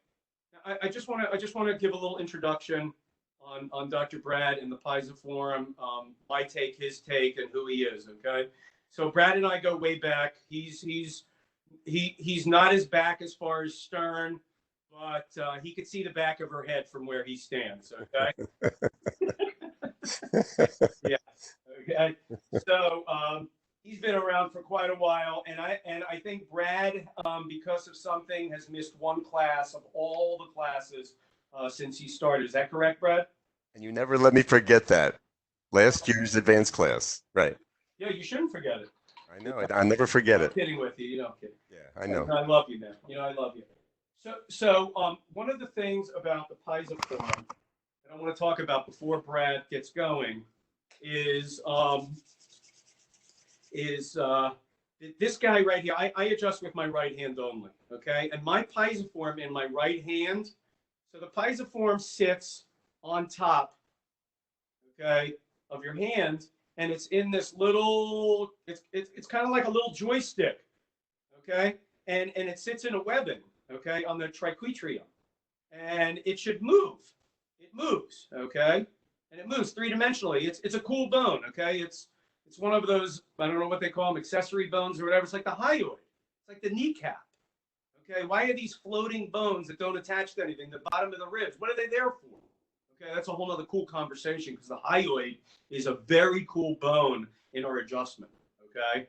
Now, I just want to give a little introduction on Dr. Brad and the pisiform, my take, his take, and who he is. Okay. So Brad and I go way back. He's not as back as far as Stern, but he could see the back of her head from where he stands. Okay. Yeah. Okay. So he's been around for quite a while, and I think Brad, because of something, has missed one class of all the classes since he started. Is that correct, Brad? And you never let me forget that. Last year's advanced class. Right. Yeah, you shouldn't forget it. I know. I'll never forget I'm it. kidding with you. You know, I'm kidding. Yeah, I know. I love you, man. You know, I love you. So one of the things about the pisiform that I want to talk about before Brad gets going is this guy right here. I adjust with my right hand only, okay? And my pisiform in my right hand, so the pisiform sits on top, okay, of your hand, and it's in this little, it's kind of like a little joystick, okay? And it sits in a webbing, okay, on the triquetrium. And it should move. It moves, okay? And it moves three-dimensionally. It's a cool bone, okay? It's one of those, I don't know what they call them, accessory bones or whatever. It's like the hyoid. It's like the kneecap. Okay, why are these floating bones that don't attach to anything? The bottom of the ribs, what are they there for? Okay, that's a whole other cool conversation because the hyoid is a very cool bone in our adjustment, okay?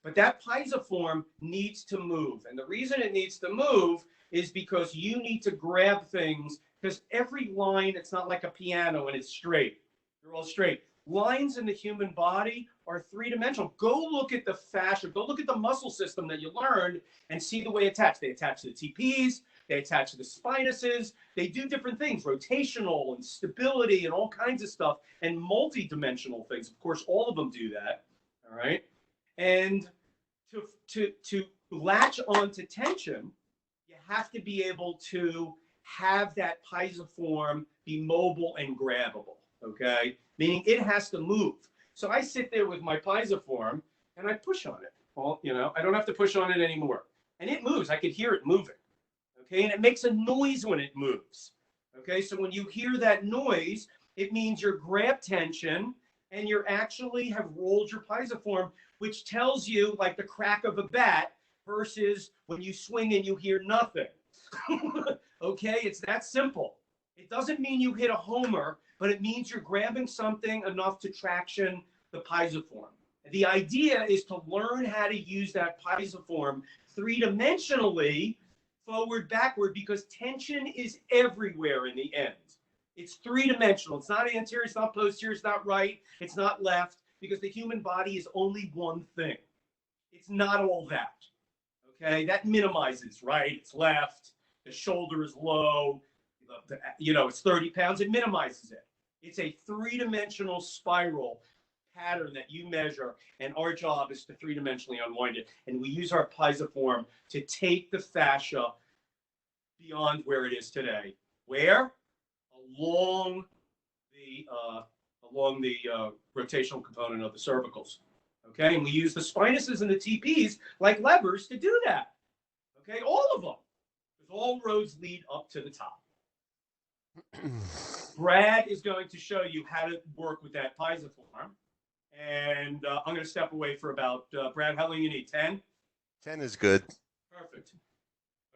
But that pisiform needs to move. And the reason it needs to move is because you need to grab things, because every line, it's not like a piano and it's straight. They're all straight. Lines in the human body are three-dimensional. Go look at the fascia, go look at the muscle system that you learned and see the way it attach. They attach to the TPs, they attach to the spinuses, they do different things, rotational and stability and all kinds of stuff, and multi-dimensional things. Of course, all of them do that, all right? And to latch onto tension, you have to be able to have that pisiform be mobile and grabbable, okay? Meaning it has to move. So I sit there with my pisiform and I push on it. Well, you know, I don't have to push on it anymore. And it moves. I could hear it moving, okay? And it makes a noise when it moves, okay? So when you hear that noise, it means your grab tension and you actually have rolled your pisiform, which tells you like the crack of a bat versus when you swing and you hear nothing. Okay, it's that simple. It doesn't mean you hit a homer, but it means you're grabbing something enough to traction the pisiform. The idea is to learn how to use that pisiform three-dimensionally, forward, backward, because tension is everywhere in the end. It's three-dimensional. It's not anterior, it's not posterior, it's not right, it's not left, because the human body is only one thing. It's not all that, okay? That minimizes, right? It's left, the shoulder is low, you know, it's 30 pounds, it minimizes it. It's a three-dimensional spiral pattern that you measure, and our job is to three-dimensionally unwind it. And we use our pisiform to take the fascia beyond where it is today. Where? Along along the rotational component of the cervicals. Okay, and we use the spinuses and the TPs like levers to do that. Okay, all of them, because all roads lead up to the top. Brad is going to show you how to work with that piezoform. And I'm going to step away for about, Brad, how long you need? 10? 10 is good. Perfect.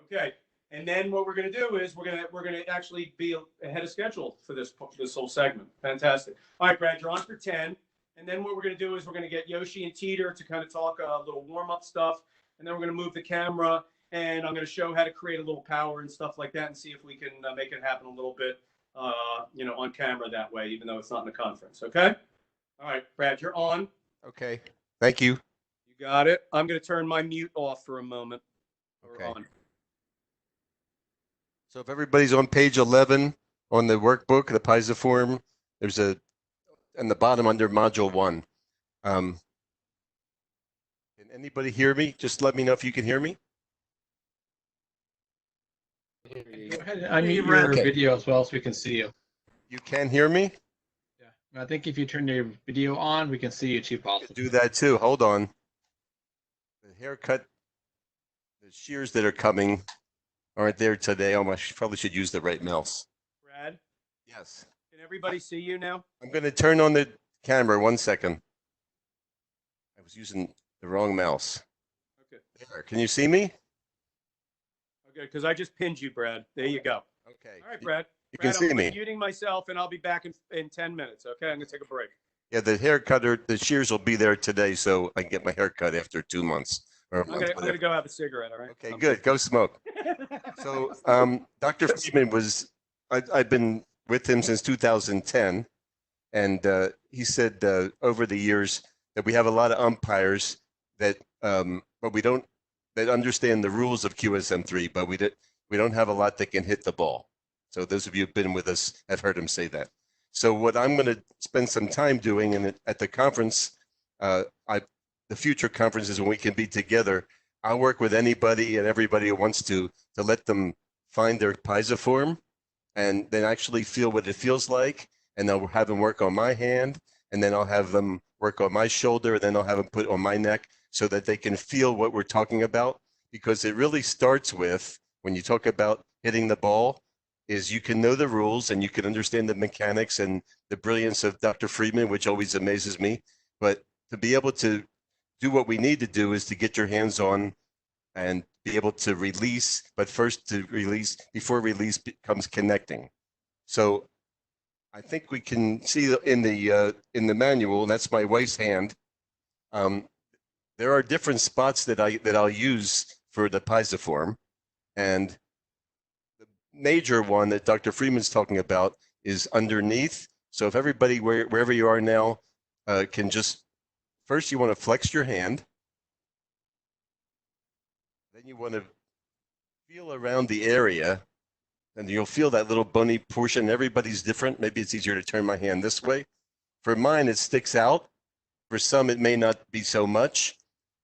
Okay. And then what we're going to do is we're going to actually be ahead of schedule for this whole segment. Fantastic. All right, Brad, you're on for 10. And then what we're going to do is we're going to get Yoshi and Teeter to kind of talk a little warm-up stuff. And then we're going to move the camera, and I'm going to show how to create a little power and stuff like that and see if we can make it happen a little bit, on camera that way, even though it's not in a conference. Okay? All right, Brad, you're on. Okay. Thank you. You got it. I'm going to turn my mute off for a moment. Okay. On. So if everybody's on page 11 on the workbook, the piezoform, there's in the bottom under module 1. Can anybody hear me? Just let me know if you can hear me. Go ahead and unmute your Okay. video as well so we can see you. You can hear me? Yeah. I think if you turn your video on, we can see you, Chief Paulson. Do that too. Hold on. The haircut, the shears that are coming aren't there today. I probably should use the right mouse. Brad, Yes. can everybody see you now? I'm going to turn on the camera. 1 second. I was using the wrong mouse. Okay. There. Can you see me? Okay, because I just pinned you, Brad. There you go. Okay. All right, Brad. You Brad, can see I'm me. muting myself, and I'll be back in 10 minutes. Okay, I'm going to take a break. Yeah, the hair cutter, the shears will be there today, so I can get my hair cut after 2 months. Or a I'm month, going to whatever. go have a cigarette, all right? Okay, good. Go smoke. So Dr. Friedman I've been with him since 2010, and he said over the years that we have a lot of umpires that that understand the rules of QSM3, but we don't have a lot that can hit the ball. So those of you who've been with us have heard him say that. So what I'm going to spend some time doing, and at the conference, the future conferences when we can be together, I'll work with anybody and everybody who wants to let them find their piezoform and then actually feel what it feels like. And I'll have them work on my hand, and then I'll have them work on my shoulder, and then I'll have them put on my neck so that they can feel what we're talking about. Because it really starts with, when you talk about hitting the ball, is you can know the rules and you can understand the mechanics and the brilliance of Dr. Friedman, which always amazes me. But to be able to do what we need to do is to get your hands on and be able to release, but first to release, before release becomes connecting. So I think we can see in the manual, and that's my wife's hand. There are different spots that I'll use for the piezoform, and the major one that Dr. Freeman's talking about is underneath. So if everybody, wherever you are now, can just, first you want to flex your hand, then you want to feel around the area, and you'll feel that little bony portion. Everybody's different. Maybe it's easier to turn my hand this way. For mine, it sticks out. For some, it may not be so much,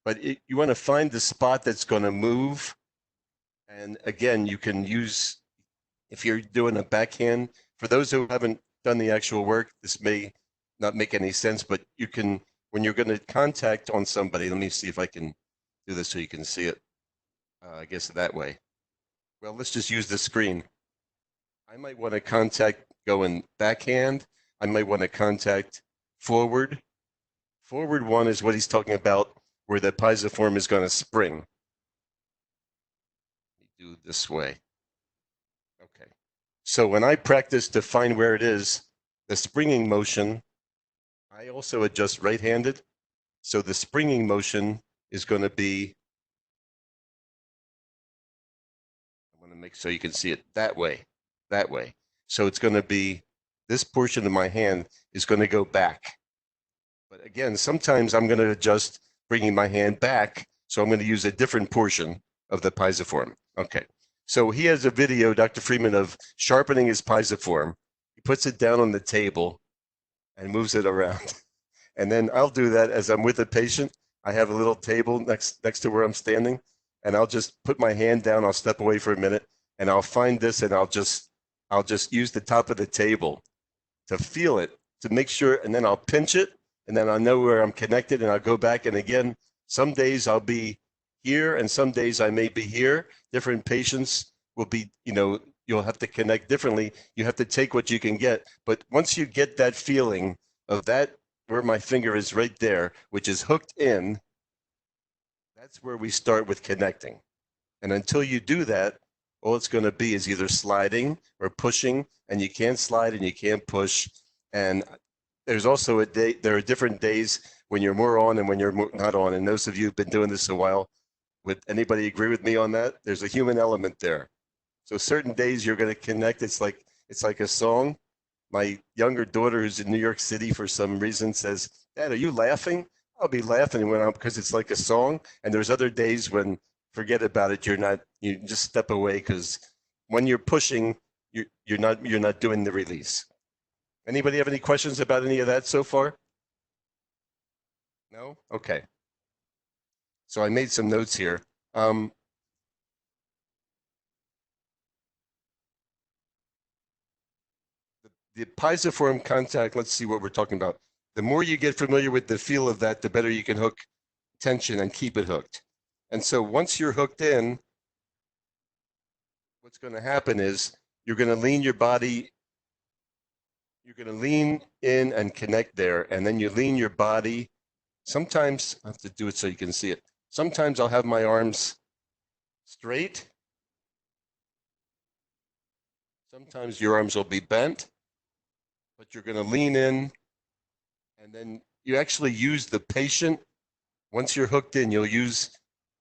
but you want to find the spot that's going to move. And again, you can use, if you're doing a backhand, for those who haven't done the actual work, this may not make any sense, but you can, when you're going to contact on somebody, let me see if I can do this so you can see it. I guess that way. Well, let's just use the screen. I might want to contact going backhand. I might want to contact forward. Forward one is what he's talking about, where the piezoform is going to spring. Do it this way. Okay. So when I practice to find where it is, the springing motion, I also adjust right-handed. So the springing motion is going to be, I want to make so you can see it that way, that way. So it's going to be, this portion of my hand is going to go back. But again, sometimes I'm going to adjust bringing my hand back. So I'm going to use a different portion of the piezoform. Okay. So he has a video, Dr. Freeman, of sharpening his piezoform. He puts it down on the table and moves it around. And then I'll do that as I'm with a patient. I have a little table next to where I'm standing, and I'll just put my hand down. I'll step away for a minute, and I'll find this, and I'll just use the top of the table to feel it, to make sure, and then I'll pinch it, and then I'll know where I'm connected, and I'll go back. And again, some days I'll be here, and some days I may be here. Different patients will be, you'll have to connect differently. You have to take what you can get. But once you get that feeling of that, where my finger is right there, which is hooked in, that's where we start with connecting. And until you do that, all it's going to be is either sliding or pushing, and you can't slide and you can't push. And there's also there are different days when you're more on and when you're not on. And those of you who've been doing this a while, would anybody agree with me on that? There's a human element there. So certain days you're going to connect. It's like a song. My younger daughter, who's in New York City for some reason, says, "Dad, are you laughing?" I'll be laughing because it's like a song. And there's other days when forget about it. You're not. You just step away because when you're pushing, you're not doing the release. Anybody have any questions about any of that so far? No? Okay. So I made some notes here. The piezoform contact, let's see what we're talking about. The more you get familiar with the feel of that, the better you can hook tension and keep it hooked. And so once you're hooked in, what's going to happen is you're going to lean your body, you're going to lean in and connect there, and then you lean your body. Sometimes, I have to do it so you can see it. Sometimes I'll have my arms straight. Sometimes your arms will be bent, but you're going to lean in, and then you actually use the patient. Once you're hooked in, you'll use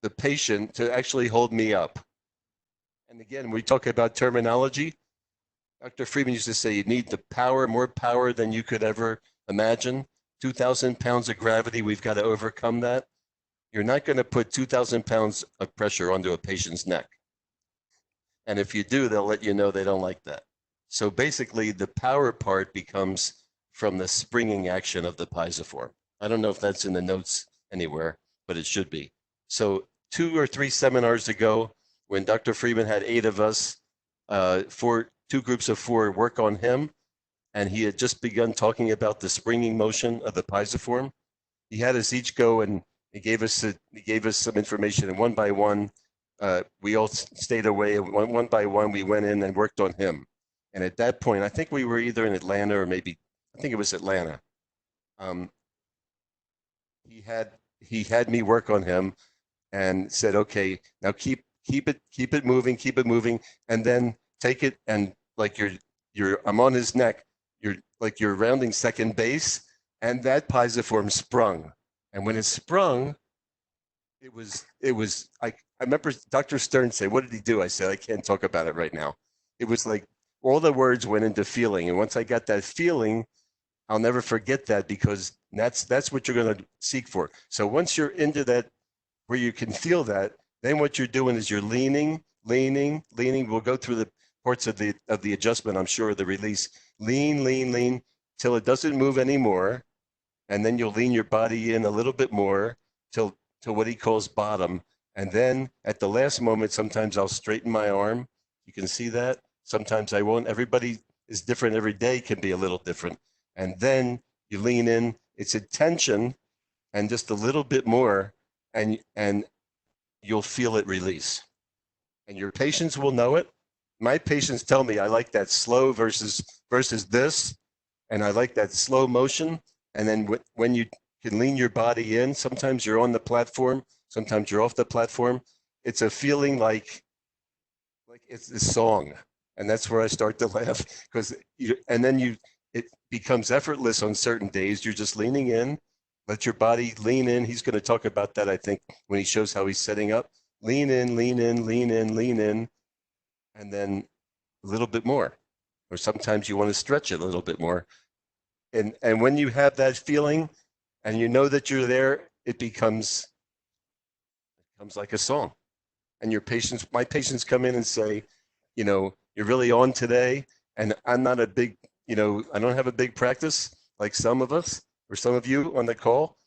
the patient to actually hold me up. And again, we talk about terminology. Dr. Friedman used to say you need the power, more power than you could ever imagine. 2,000 pounds of gravity, we've got to overcome that. You're not going to put 2,000 pounds of pressure onto a patient's neck. And if you do, they'll let you know they don't like that. So basically, the power part becomes from the springing action of the piezoform. I don't know if that's in the notes anywhere, but it should be. So 2 or 3 seminars ago, when Dr. Friedman had 8 of us, 2 groups of 4 work on him, and he had just begun talking about the springing motion of the piezoform. He had us each go, and he gave us some information, and one by one, we all stayed away. One by one, we went in and worked on him. And at that point, I think we were either in Atlanta or maybe, I think it was Atlanta. He had me work on him and said, "Okay, now keep it moving, and then take it and like I'm on his neck. You're rounding second base, and that piezoform sprung. And when it sprung, it was I remember Dr. Stern said, "What did he do?" I said, "I can't talk about it right now." It was like all the words went into feeling, and once I got that feeling, I'll never forget that, because that's what you're going to seek for. So once you're into that, where you can feel that, then what you're doing is you're leaning. We'll go through the parts of the adjustment, I'm sure, the release. Lean till it doesn't move anymore, and then you'll lean your body in a little bit more till what he calls bottom. And then at the last moment, sometimes I'll straighten my arm. You can see that. Sometimes I won't. Everybody is different. Every day can be a little different. And then you lean in. It's a tension, and just a little bit more, and you'll feel it release. And your patients will know it. My patients tell me, I like that slow versus this, and I like that slow motion. And then when you can lean your body in, sometimes you're on the platform, sometimes you're off the platform. It's a feeling like it's a song. And that's where I start to laugh, because it becomes effortless on certain days. You're just leaning in, let your body lean in. He's going to talk about that, I think, when he shows how he's setting up. Lean in, and then a little bit more. Or sometimes you want to stretch it a little bit more. And when you have that feeling and you know that you're there, it becomes like a song. And my patients come in and say, you're really on today. And I'm not I don't have a big practice like some of us or some of you on the call.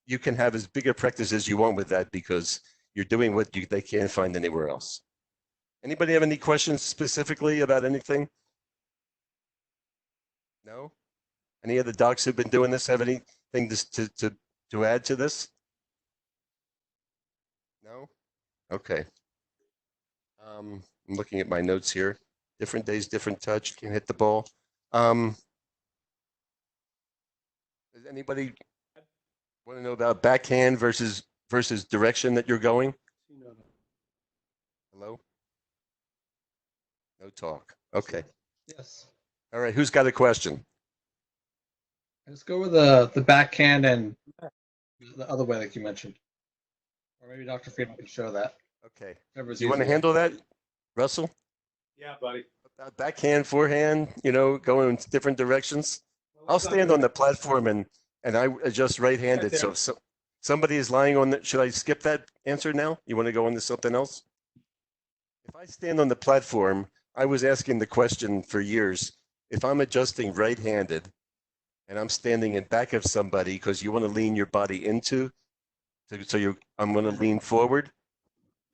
You can have as big a practice as you want with that, because you're doing what they can't find anywhere else. Anybody have any questions specifically about anything? No? Any of the docs who've been doing this have anything to add to this? No? Okay. I'm looking at my notes here. Different days, different touch, can hit the ball. Does anybody want to know about backhand versus direction that you're going? Hello? No talk. Okay. Yes. All right. Who's got a question? Let's go with the backhand and the other way, like you mentioned. Or maybe Dr. Friedman can show that. Okay. Whatever's You want to easier. handle that, Russell? Yeah, buddy. Backhand, forehand, going in different directions. I'll stand on the platform and I adjust right-handed. Right there. So somebody is lying on the, should I skip that answer now? You want to go on to something else? If I stand on the platform, I was asking the question for years. If I'm adjusting right-handed and I'm standing in back of somebody because you want to lean your body into, I'm going to lean forward.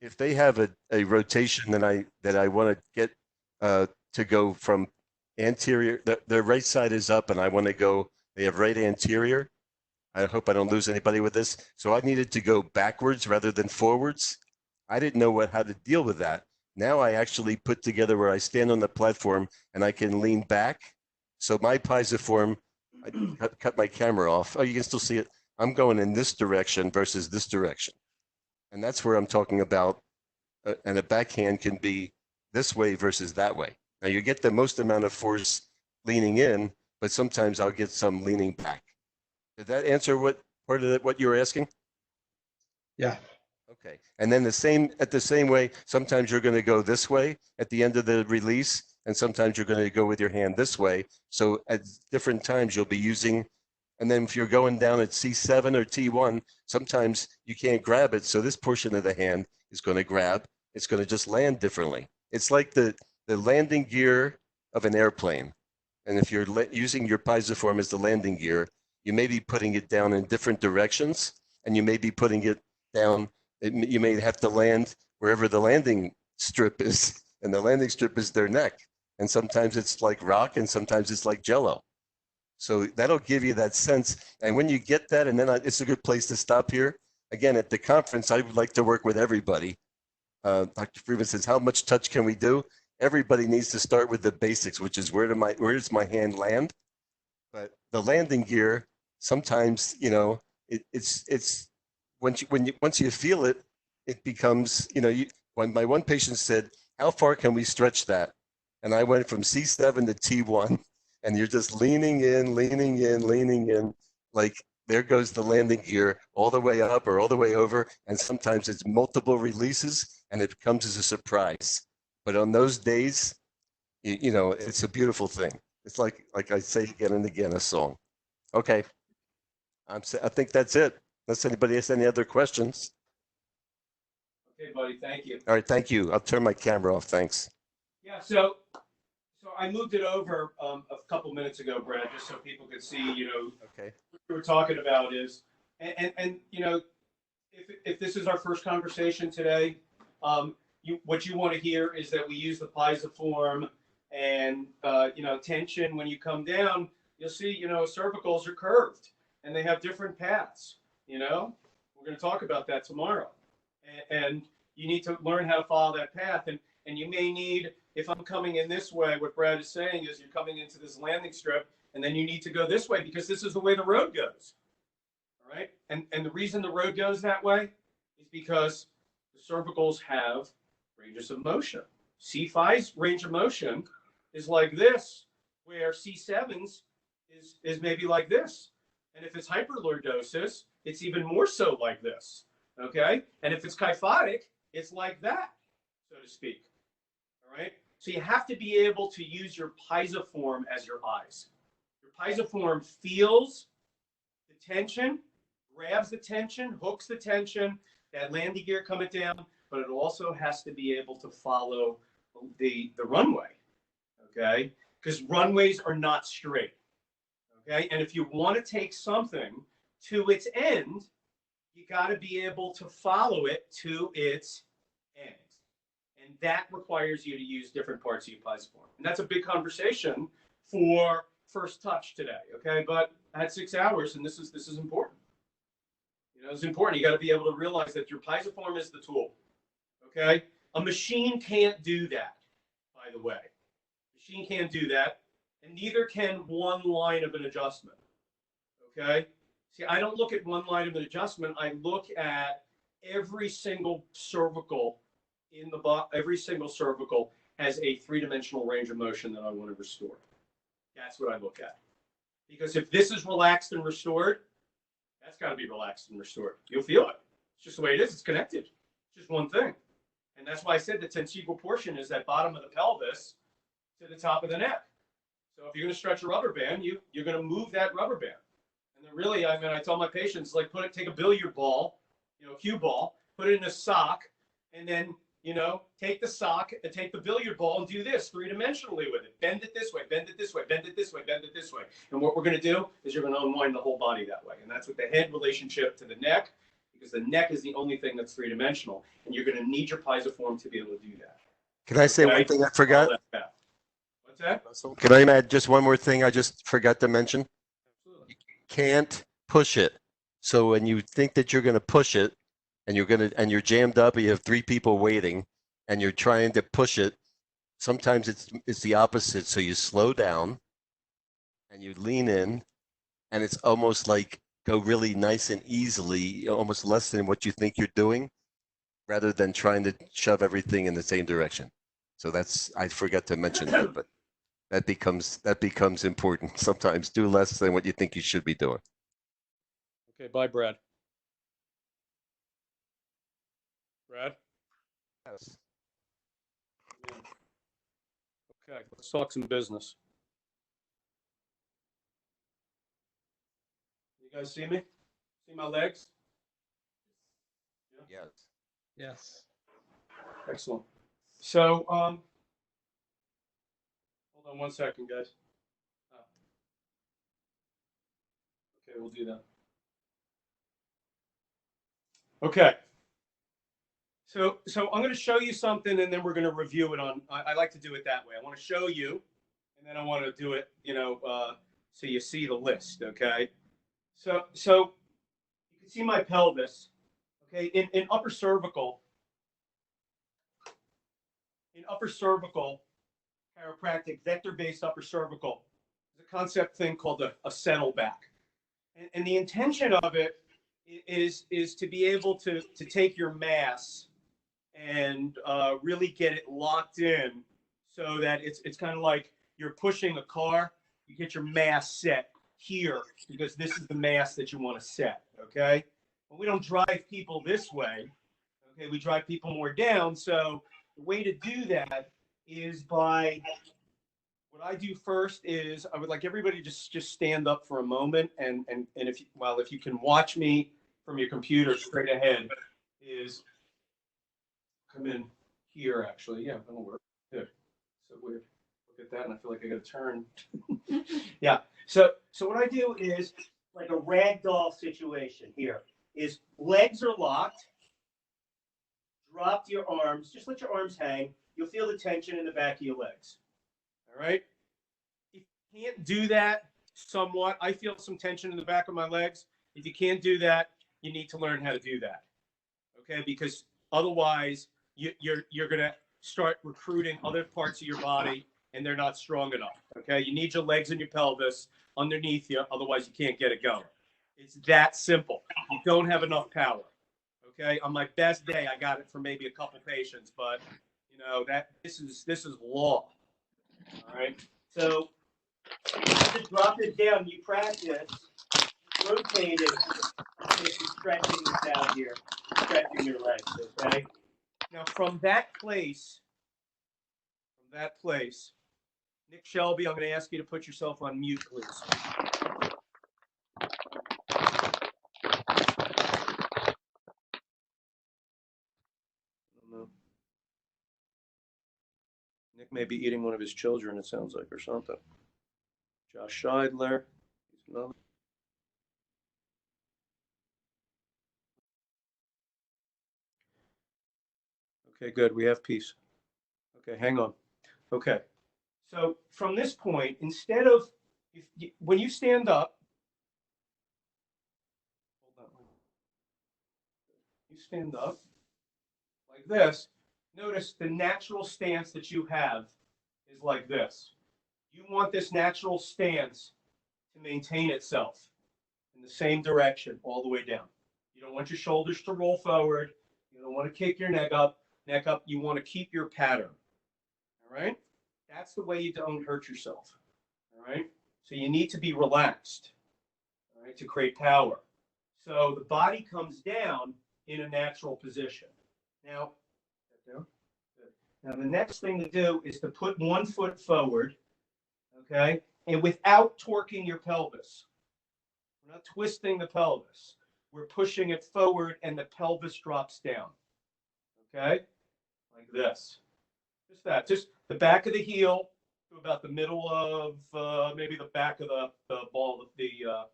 If they have a rotation that I want to get to go from anterior, their right side is up and I want to go, they have right anterior. I hope I don't lose anybody with this. So I needed to go backwards rather than forwards. I didn't know how to deal with that. Now I actually put together where I stand on the platform and I can lean back. So my piezoform, I cut my camera off. Oh, you can still see it. I'm going in this direction versus this direction. And that's where I'm talking about. And a backhand can be this way versus that way. Now you get the most amount of force leaning in, but sometimes I'll get some leaning back. Did that answer what part of what you were asking? Yeah. Okay. And then the same way, sometimes you're going to go this way at the end of the release, and sometimes you're going to go with your hand this way. So at different times you'll be using, and then if you're going down at C7 or T1, sometimes you can't grab it. So this portion of the hand is going to grab. It's going to just land differently. It's like the landing gear of an airplane. And if you're using your piezoform as the landing gear, you may be putting it down in different directions, and you may be putting it down. You may have to land wherever the landing strip is, and the landing strip is their neck. And sometimes it's like rock, and sometimes it's like jello. So that'll give you that sense. And when you get that, and then it's a good place to stop here. Again, at the conference, I would like to work with everybody. Dr. Friedman says, how much touch can we do? Everybody needs to start with the basics, which is where does my hand land? But the landing gear, sometimes, it's once you feel it, it becomes, when my one patient said, how far can we stretch that? And I went from C7 to T1, and you're just leaning in, like there goes the landing gear all the way up or all the way over. And sometimes it's multiple releases and it comes as a surprise. But on those days, it's a beautiful thing. It's like I say again and again, a song. Okay. I think that's it. Unless anybody has any other questions. Okay, buddy. Thank you. All right. Thank you. I'll turn my camera off. Thanks. Yeah. So I moved it over a couple minutes ago, Brad, just so people could see, Okay. what we were talking about is, and if this is our first conversation today, what you want to hear is that we use the piezoform and, tension. When you come down, you'll see, cervicals are curved and they have different paths, we're going to talk about that tomorrow. And you need to learn how to follow that path. And you may need, if I'm coming in this way, what Brad is saying is you're coming into this landing strip and then you need to go this way because this is the way the road goes. All right. And the reason the road goes that way is because the cervicals have ranges of motion. C5's range of motion is like this, where C7's is maybe like this. And if it's hyperlordosis, it's even more so like this. Okay. And if it's kyphotic, it's like that, so to speak. All right. So you have to be able to use your piezoform as your eyes. Your piezoform feels the tension, grabs the tension, hooks the tension, that landing gear coming down, but it also has to be able to follow the runway. Okay. Because runways are not straight. Okay. And if you want to take something to its end, you got to be able to follow it to its end. And that requires you to use different parts of your piezoform. And that's a big conversation for first touch today, okay? But I had 6 hours, and this is important. You know, it's important. You got to be able to realize that your piezoform is the tool, okay? A machine can't do that, by the way. Machine can't do that, and neither can one line of an adjustment, okay? See, I don't look at one line of an adjustment. I look at every single cervical in the every single cervical has a three-dimensional range of motion that I want to restore. That's what I look at. Because if this is relaxed and restored, that's got to be relaxed and restored. You'll feel it. It's just the way it is. It's connected. It's just one thing. And that's why I said the tensegral portion is that bottom of the pelvis to the top of the neck. So if you're going to stretch a rubber band, you're going to move that rubber band. And then really, I mean, I tell my patients, like, take a billiard ball, you know, cue ball, put it in a sock, and then, you know, take the sock and take the billiard ball and do this three-dimensionally with it. Bend it this way, bend it this way, bend it this way, bend it this way. And what we're going to do is you're going to unwind the whole body that way. And that's with the head relationship to the neck, because the neck is the only thing that's three-dimensional. And you're going to need your piezoform to be able to do that. Can I say one thing I forgot? What's that? Can I add just one more thing I just forgot to mention? Absolutely. Can't push it. So when you think that you're going to push it, and you're jammed up, and you have 3 people waiting, and you're trying to push it, sometimes it's the opposite. So you slow down, and you lean in, and it's almost like go really nice and easily, almost less than what you think you're doing, rather than trying to shove everything in the same direction. So I forgot to mention that, but that becomes important. Sometimes do less than what you think you should be doing. Okay, bye, Brad. Brad? Yes. Okay, let's talk some business. You guys see me? See my legs? Yes. Yes. Excellent. So, hold on one second, guys. Okay, we'll do that. Okay. So I'm going to show you something, and then we're going to review it on. I like to do it that way. I want to show you, and then I want to do it, you know, so you see the list. Okay. So you can see my pelvis. Okay. In upper cervical chiropractic, vector-based upper cervical, there's a concept thing called a settle back, and the intention of it is to be able to take your mass and really get it locked in, so that it's kind of like you're pushing a car. You get your mass set here because this is the mass that you want to set. Okay, but we don't drive people this way. Okay, we drive people more down. So the way to do that is by what I do first is I would like everybody to just stand up for a moment, and if you can watch me from your computer straight ahead, is come in here actually. Yeah, that'll work. Good. So weird. Look at that, and I feel like I got to turn. Yeah. So what I do is like a ragdoll situation here. Is legs are locked. Drop your arms. Just let your arms hang. You'll feel the tension in the back of your legs. All right. If you can't do that, somewhat, I feel some tension in the back of my legs. If you can't do that, you need to learn how to do that. Okay, because otherwise you're going to start recruiting other parts of your body, and they're not strong enough. Okay, you need your legs and your pelvis underneath you, otherwise you can't get it going. It's that simple. You don't have enough power. Okay, on my best day, I got it for maybe a couple patients, but you know that this is law. All right, so just drop it down. You practice rotating, stretching this out here, stretching your legs. Okay. Now from that place, Nick Shelby, I'm going to ask you to put yourself on mute, please. Nick may be eating one of his children, it sounds like, or something. Josh Scheidler. He's another. Okay, good. We have peace. Okay, hang on. Okay. So from this point, instead of when you stand up, you stand up like this. Notice the natural stance that you have is like this. You want this natural stance to maintain itself in the same direction all the way down. You don't want your shoulders to roll forward. You don't want to kick your neck up. You want to keep your pattern. All right? That's the way you don't hurt yourself. All right? So you need to be relaxed, all right, to create power. So the body comes down in a natural position. Now the next thing to do is to put one foot forward, okay, and without torquing your pelvis. We're not twisting the pelvis. We're pushing it forward and the pelvis drops down, okay, like this. Just that, just the back of the heel to about the middle of maybe the back of the ball of the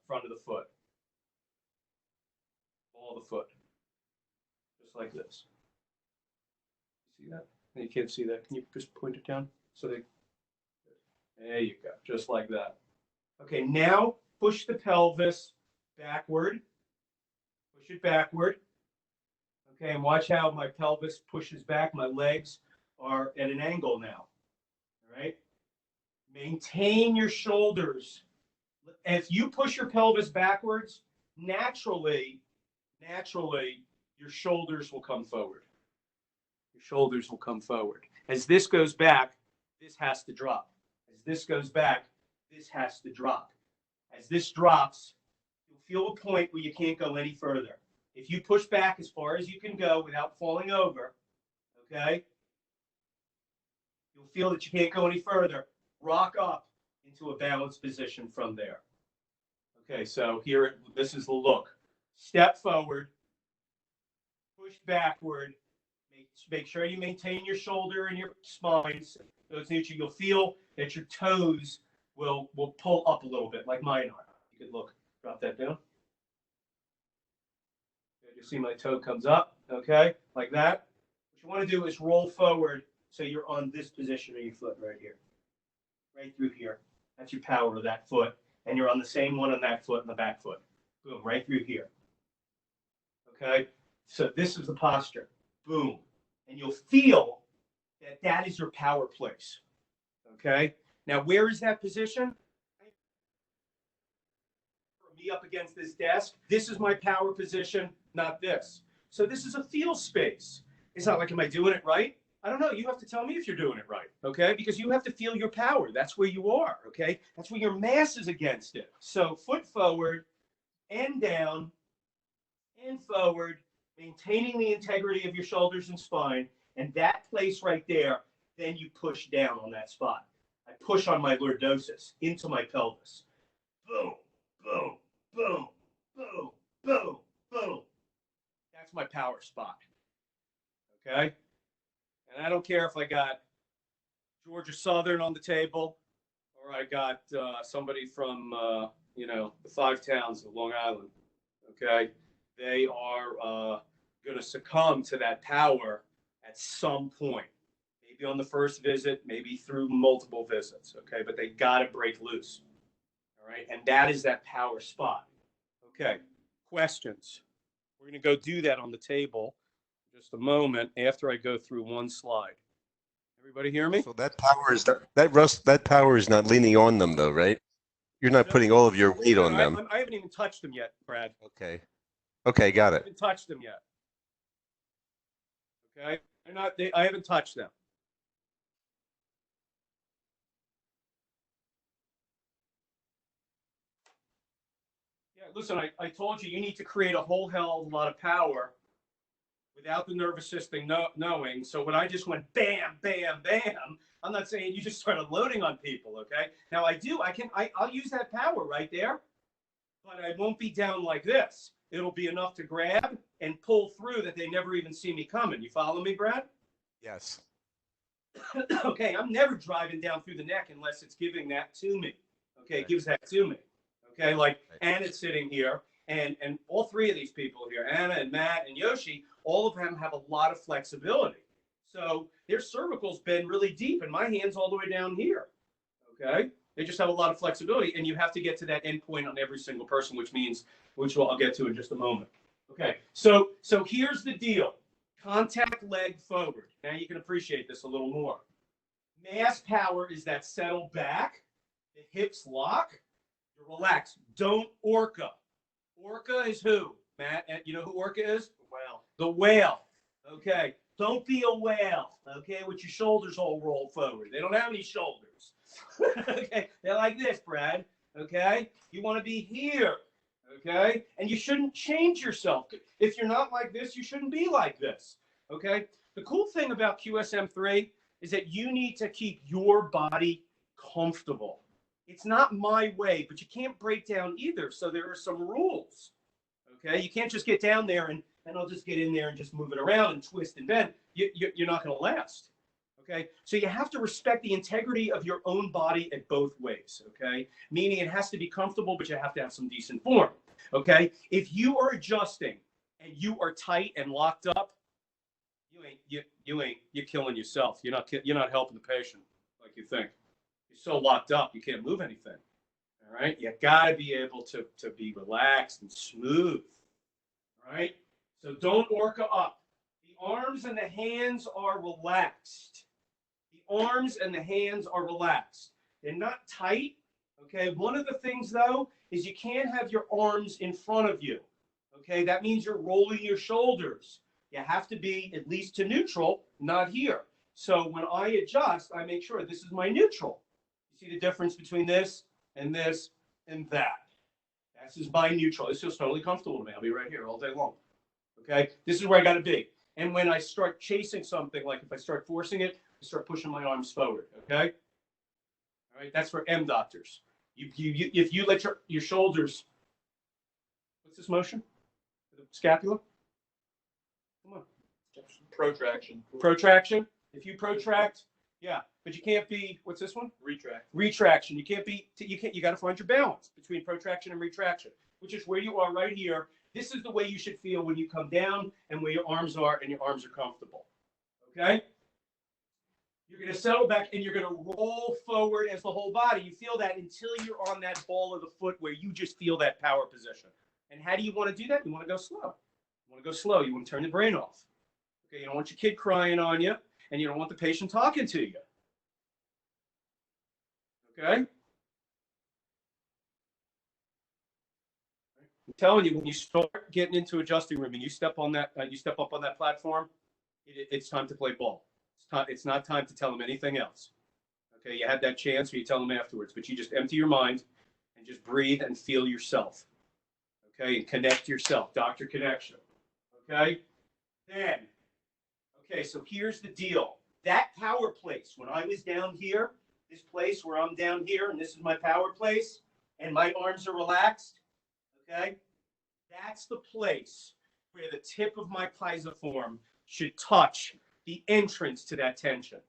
front of the foot. Ball of the foot. Just like this. See that? You can't see that. Can you just point it down? So there you go. Just like that. Okay, now push the pelvis backward. Push it backward. Okay, and watch how my pelvis pushes back. My legs are at an angle now. All right? Maintain your shoulders. If you push your pelvis backwards, naturally, your shoulders will come forward. Your shoulders will come forward. As this goes back, this has to drop. As this goes back, this has to drop. As this drops, you'll feel a point where you can't go any further. If you push back as far as you can go without falling over, okay, you'll feel that you can't go any further. Rock up into a balanced position from there. Okay, so here, this is the look. Step forward, push backward. Make sure you maintain your shoulder and your spines. Those neutral. You'll feel that your toes will pull up a little bit, like mine are. You could look, drop that down. You see my toe comes up, okay, like that. What you want to do is roll forward so you're on this position of your foot right here, right through here. That's your power of that foot, and you're on the same one on that foot and the back foot. Boom, right through here. Okay, so this is the posture. Boom. And you'll feel that that is your power place. Okay? Now, where is that position? For me up against this desk, this is my power position, not this. So this is a feel space. It's not like, am I doing it right? I don't know. You have to tell me if you're doing it right, okay? Because you have to feel your power. That's where you are, okay? That's where your mass is against it. So foot forward and down and forward, maintaining the integrity of your shoulders and spine, and that place right there, then you push down on that spot. I push on my lordosis into my pelvis. Boom, boom, boom, boom, boom, boom. That's my power spot. Okay? And I don't care if I got Georgia Southern on the table or I got somebody from, the 5 towns of Long Island. Okay? They are going to succumb to that power at some point. Maybe on the first visit, maybe through multiple visits, okay? But they got to break loose, all right? And that is that power spot. Okay, questions? We're going to go do that on the table in just a moment after I go through one slide. Everybody hear me? So that power is that power is not leaning on them though, right? You're not putting all of your weight on them. I haven't even touched them yet, Brad. Okay. Okay, got I it. haven't touched them yet. Okay, I haven't touched them. Yeah, listen, I told you need to create a whole hell of a lot of power without the nervous system knowing. So when I just went bam, bam, bam, I'm not saying you just started loading on people, okay? Now I'll use that power right there, but I won't be down like this. It'll be enough to grab and pull through that they never even see me coming. You follow me, Brad? Yes. Okay, I'm never driving down through the neck unless it's giving that to me. Okay, it gives that to me. Okay, like Anna's sitting here, and all 3 of these people here, Anna and Matt and Yoshi, all of them have a lot of flexibility. So their cervical's been really deep, and my hand's all the way down here. Okay, They just have a lot of flexibility, and you have to get to that end point on every single person, which I'll get to in just a moment. Okay, so here's the deal. Contact leg forward. Now you can appreciate this a little more. Mass power is that settle back, the hips lock, you relax. Don't orca. Orca is who, Matt? You know who orca is? The whale. The whale. Okay. Don't be a whale, okay, with your shoulders all rolled forward. They don't have any shoulders. Okay, they're like this, Brad. Okay, you want to be here. Okay, and you shouldn't change yourself. If you're not like this, you shouldn't be like this. Okay, the cool thing about QSM3 is that you need to keep your body comfortable. It's not my way, but you can't break down either. So there are some rules. Okay, you can't just get down there and I'll just get in there and just move it around and twist and bend. You're not going to last. Okay, so you have to respect the integrity of your own body in both ways. Okay, meaning it has to be comfortable, but you have to have some decent form. Okay, if you are adjusting and you are tight and locked up, you're killing yourself. You're not helping the patient like you think. You're so locked up, you can't move anything. All right, you got to be able to be relaxed and smooth. All right, so don't orca up. The arms and the hands are relaxed. The arms and the hands are relaxed. They're not tight. Okay, one of the things though is you can't have your arms in front of you. Okay, that means you're rolling your shoulders. You have to be at least to neutral, not here. So when I adjust, I make sure this is my neutral. You see the difference between this and this and that. This is my neutral. This feels totally comfortable to me. I'll be right here all day long. Okay, this is where I got to be. And when I start chasing something, like if I start forcing it, I start pushing my arms forward. Okay. All right, that's for M doctors. If you let your shoulders, what's this motion? The scapula? Come on. Protraction. Protraction. If you protract, yeah, but you can't be, what's this one? Retract. Retraction. You got to find your balance between protraction and retraction, which is where you are right here. This is the way you should feel when you come down and where your arms are and your arms are comfortable. Okay? You're going to settle back and you're going to roll forward as the whole body. You feel that until you're on that ball of the foot where you just feel that power position. And how do you want to do that? You want to go slow. You want to go slow. You want to turn the brain off. Okay, you don't want your kid crying on you, and you don't want the patient talking to you. Okay? I'm telling you, when you start getting into adjusting room and you step up on that platform, it's time to play ball. It's not time to tell them anything else. Okay, you had that chance, or you tell them afterwards, but you just empty your mind and just breathe and feel yourself. Okay, and connect yourself. Doctor connection. Okay, then. Okay, so here's the deal. That power place, when I was down here, this place where I'm down here, and this is my power place, and my arms are relaxed. Okay, that's the place where the tip of my pisiform should touch the entrance to that tension.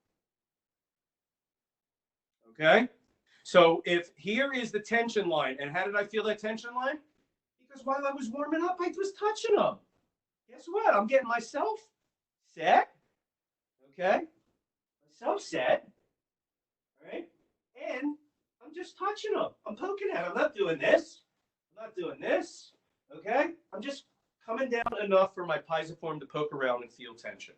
Okay? So if here is the tension line, and how did I feel that tension line? Because while I was warming up, I was touching them. Guess what? I'm getting myself set. Okay? Myself set. All right? And I'm just touching them. I'm poking at them. I'm not doing this. I'm not doing this. Okay? I'm just coming down enough for my pisiform to poke around and feel tension.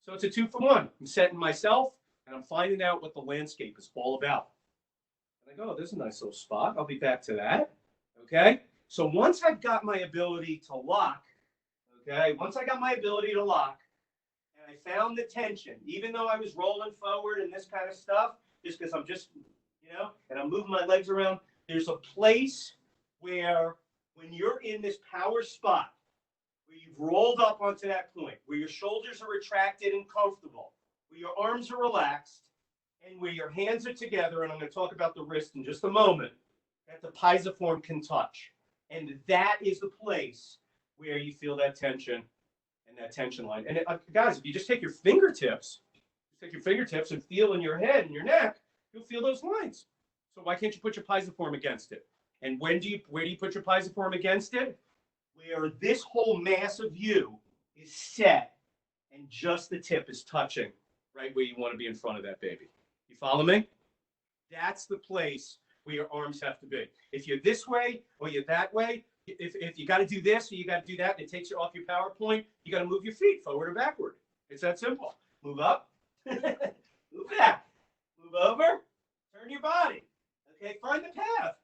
So it's a 2-for-1. I'm setting myself, and I'm finding out what the landscape is all about. And I go, oh, there's a nice little spot. I'll be back to that. Okay? So once I've got my ability to lock, okay, once I got my ability to lock, and I found the tension, even though I was rolling forward and this kind of stuff, just because I'm just, and I'm moving my legs around, there's a place where when you're in this power spot, where you've rolled up onto that point, where your shoulders are retracted and comfortable, where your arms are relaxed, and where your hands are together, and I'm going to talk about the wrist in just a moment, that the pisiform can touch. And that is the place where you feel that tension and that tension line. And guys, if you just take your fingertips and feel in your head and your neck, you'll feel those lines. So why can't you put your pisiform against it? And where do you put your pisiform against it? Where this whole mass of you is set and just the tip is touching right where you want to be in front of that baby. You follow me? That's the place where your arms have to be. If you're this way or you're that way, if you got to do this or you got to do that, and it takes you off your PowerPoint, you got to move your feet forward or backward. It's that simple. Move up, move back, move over, turn your body. Okay, find the path,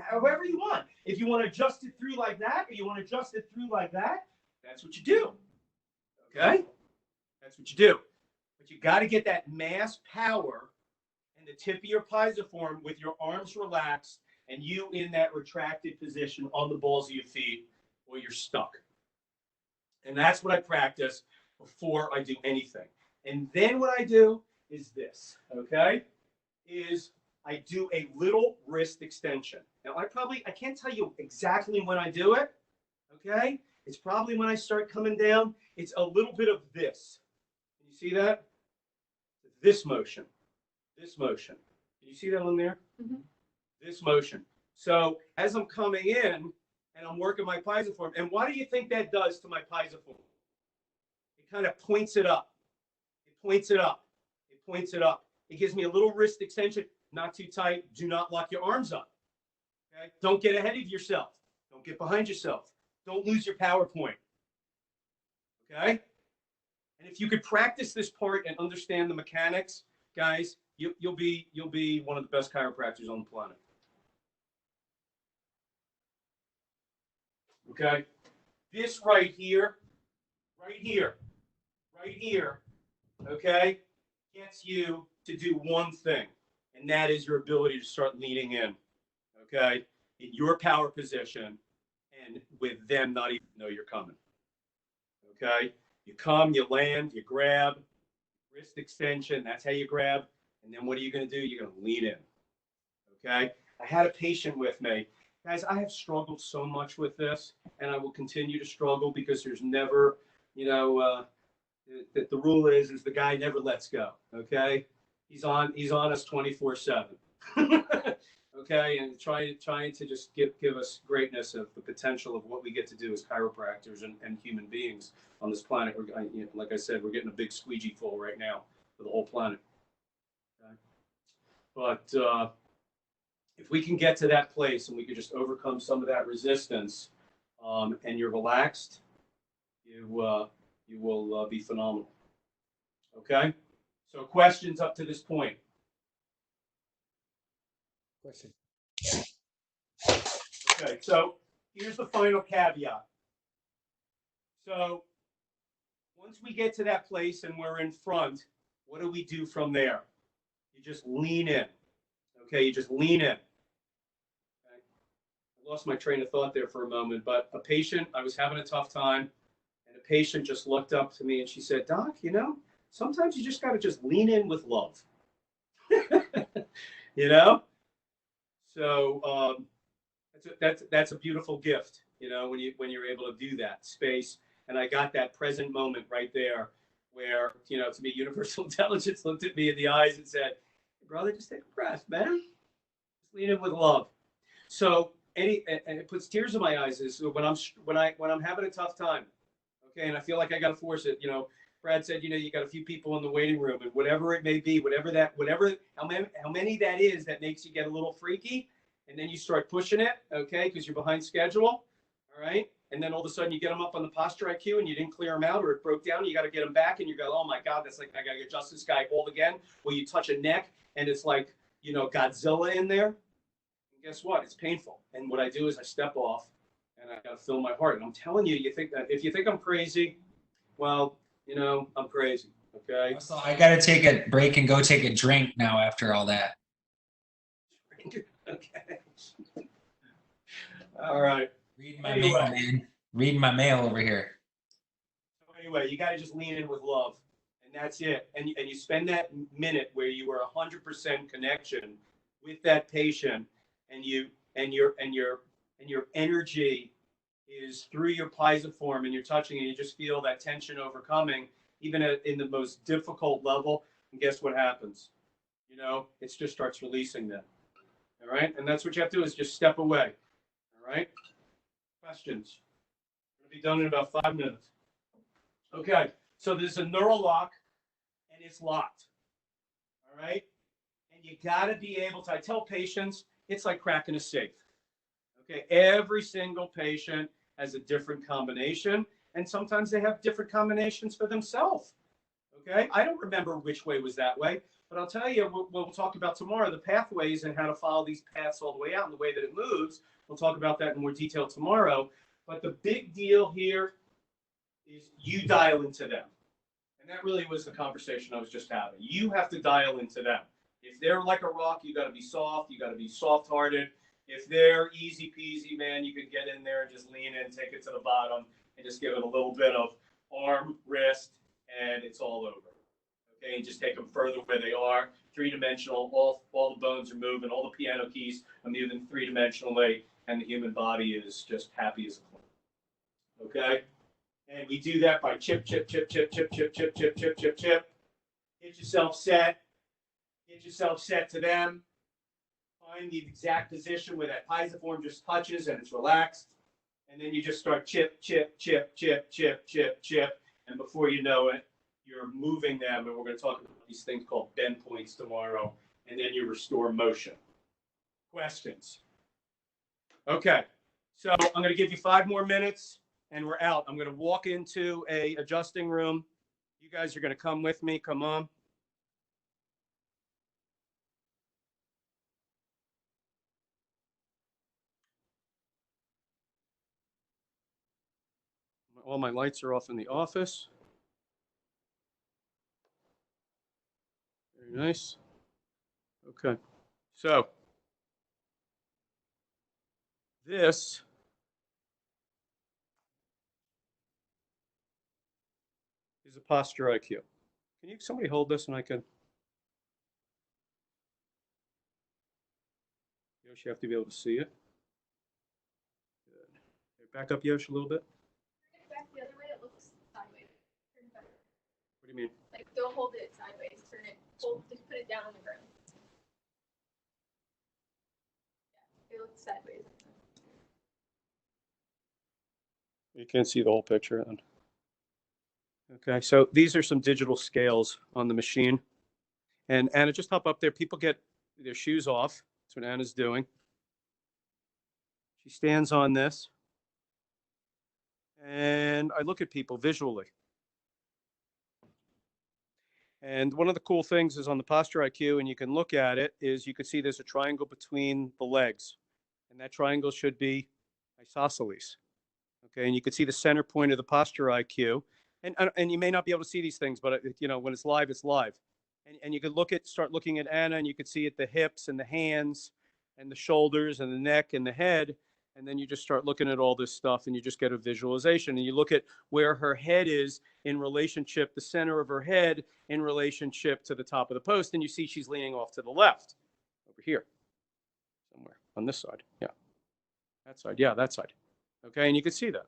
however you want. If you want to adjust it through like that, or you want to adjust it through like that, that's what you do. Okay, that's what you do. But you got to get that mass power and the tip of your pisiform with your arms relaxed and you in that retracted position on the balls of your feet, or you're stuck. And that's what I practice before I do anything. And then what I do is this, okay, is I do a little wrist extension. Now, I can't tell you exactly when I do it, okay? It's probably when I start coming down. It's a little bit of this. Can you see that? This motion. This motion. Can you see that on there? Mhm. This motion. So as I'm coming in and I'm working my pisiform, and what do you think that does to my pisiform? It kind of points it up. It points it up. It points it up. It gives me a little wrist extension. Not too tight. Do not lock your arms up. Okay? Don't get ahead of yourself. Don't get behind yourself. Don't lose your PowerPoint. Okay? And if you could practice this part and understand the mechanics, guys, you'll be one of the best chiropractors on the planet. Okay? This right here, okay, gets you to do one thing, and that is your ability to start leaning in, okay, in your power position, and with them not even know you're coming. Okay? You come, you land, you grab, wrist extension, that's how you grab, and then what are you going to do? You're going to lean in. Okay? I had a patient with me. Guys, I have struggled so much with this, and I will continue to struggle because there's never, the rule is the guy never lets go. Okay? He's on us 24/7. Okay, and trying to just give us greatness of the potential of what we get to do as chiropractors and human beings on this planet. Like I said, we're getting a big squeegee full right now for the whole planet. Okay? But if we can get to that place and we could just overcome some of that resistance, and you're relaxed, you will be phenomenal. Okay, so questions up to this point. Question. Okay, so here's the final caveat. So once we get to that place and we're in front, what do we do from there? You just lean in. Okay, you just lean in. Okay. I lost my train of thought there for a moment, but a patient, I was having a tough time, and a patient just looked up to me and she said, "Doc, sometimes you just got to just lean in with love." So that's a beautiful gift, when you're able to do that space. And I got that present moment right there where, to me, universal intelligence looked at me in the eyes and said, "Hey, brother, just take a breath, man. Just lean in with love." So and it puts tears in my eyes is when I'm having a tough time, okay, and I feel like I got to force it. Brad said, you got a few people in the waiting room, and whatever it may be, how many that is that makes you get a little freaky, and then you start pushing it, okay, because you're behind schedule, all right, and then all of a sudden you get them up on the posture IQ and you didn't clear them out, or it broke down, and you got to get them back, and you go, "Oh my God, that's like I got to adjust this guy all again." Well, you touch a neck, and it's like Godzilla in there, and guess what? It's painful. And what I do is I step off, and I got to fill my heart. And I'm telling you, if you think I'm crazy, well, I'm crazy. Okay. So I got to take a break and go take a drink now after all that. Okay. All right. Reading my mail, man. Reading my mail over here. So anyway, you got to just lean in with love, and that's it. And you spend that minute where you are 100% connection with that patient, and your energy is through your pisiform, and you're touching, and you just feel that tension overcoming, even in the most difficult level. And guess what happens? It just starts releasing them. All right, and that's what you have to do is just step away. All right. Questions? We'll be done in about 5 minutes. Okay, so there's a neural lock, and it's locked. All right, and you got to be able to. I tell patients, it's like cracking a safe. Okay, every single patient has a different combination, and sometimes they have different combinations for themselves. Okay, I don't remember which way was that way, but I'll tell you what we'll talk about tomorrow, the pathways and how to follow these paths all the way out and the way that it moves. We'll talk about that in more detail tomorrow. But the big deal here is you dial into them. And that really was the conversation I was just having. You have to dial into them. If they're like a rock, you got to be soft. You got to be soft-hearted. If they're easy peasy, man, you can get in there and just lean in, take it to the bottom, and just give it a little bit of arm, wrist, and it's all over. Okay, and just take them further where they are. Three-dimensional, all the bones are moving, all the piano keys are moving three-dimensionally, and the human body is just happy as a clam. Okay? And we do that by chip, chip, chip, chip, chip, chip, chip, chip, chip, chip, chip. Get yourself set. Get yourself set to them. Find the exact position where that piezoform just touches and it's relaxed. And then you just start chip, chip, chip, chip, chip, chip, chip. And before you know it, you're moving them. And we're going to talk about these things called bend points tomorrow. And then you restore motion. Questions? Okay. So I'm going to give you 5 more minutes and we're out. I'm going to walk into a adjusting room. You guys are going to come with me. Come on. All my lights are off in the office. Very nice. Okay. So this is a posture IQ. Can somebody hold this and I can? Yosh, you have to be able to see it. Good. Back up, Yosh, a little bit. Back the other way, it looks sideways. Turn it back. What do you mean? Like, don't hold it sideways. Turn it. Just put it down on the ground. Yeah, it looks sideways. You can't see the whole picture then. Okay, so these are some digital scales on the machine. And Anna, just hop up there. People get their shoes off. That's what Anna's doing. She stands on this. And I look at people visually. And one of the cool things is on the posture IQ, and you can look at it, is you can see there's a triangle between the legs. And that triangle should be isosceles. Okay, and you can see the center point of the posture IQ. And you may not be able to see these things, but you know, when it's live, it's live. And you could start looking at Anna, and you could see at the hips and the hands and the shoulders and the neck and the head. And then you just start looking at all this stuff and you just get a visualization. And you look at where her head is in relationship, the center of her head in relationship to the top of the post. And you see she's leaning off to the left over here somewhere on this side. Yeah. That side. Yeah, that side. Okay. And you can see that.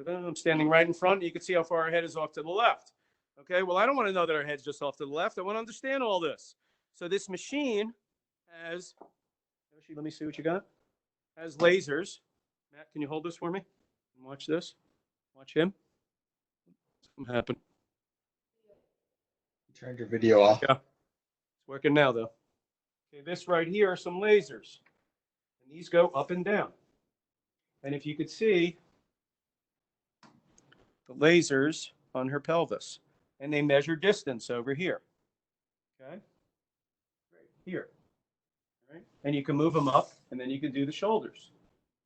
I'm standing right in front. And you can see how far her head is off to the left. Okay. Well, I don't want to know that her head's just off to the left. I want to understand all this. So this machine has, let me see what you got. Has lasers. Matt, can you hold this for me? And watch this. Watch him. Something happened. You turned your video off. Yeah. It's working now, though. Okay, this right here are some lasers. And these go up and down. And if you could see the lasers on her pelvis. And they measure distance over here. Okay? Right here. Right? And you can move them up, and then you can do the shoulders.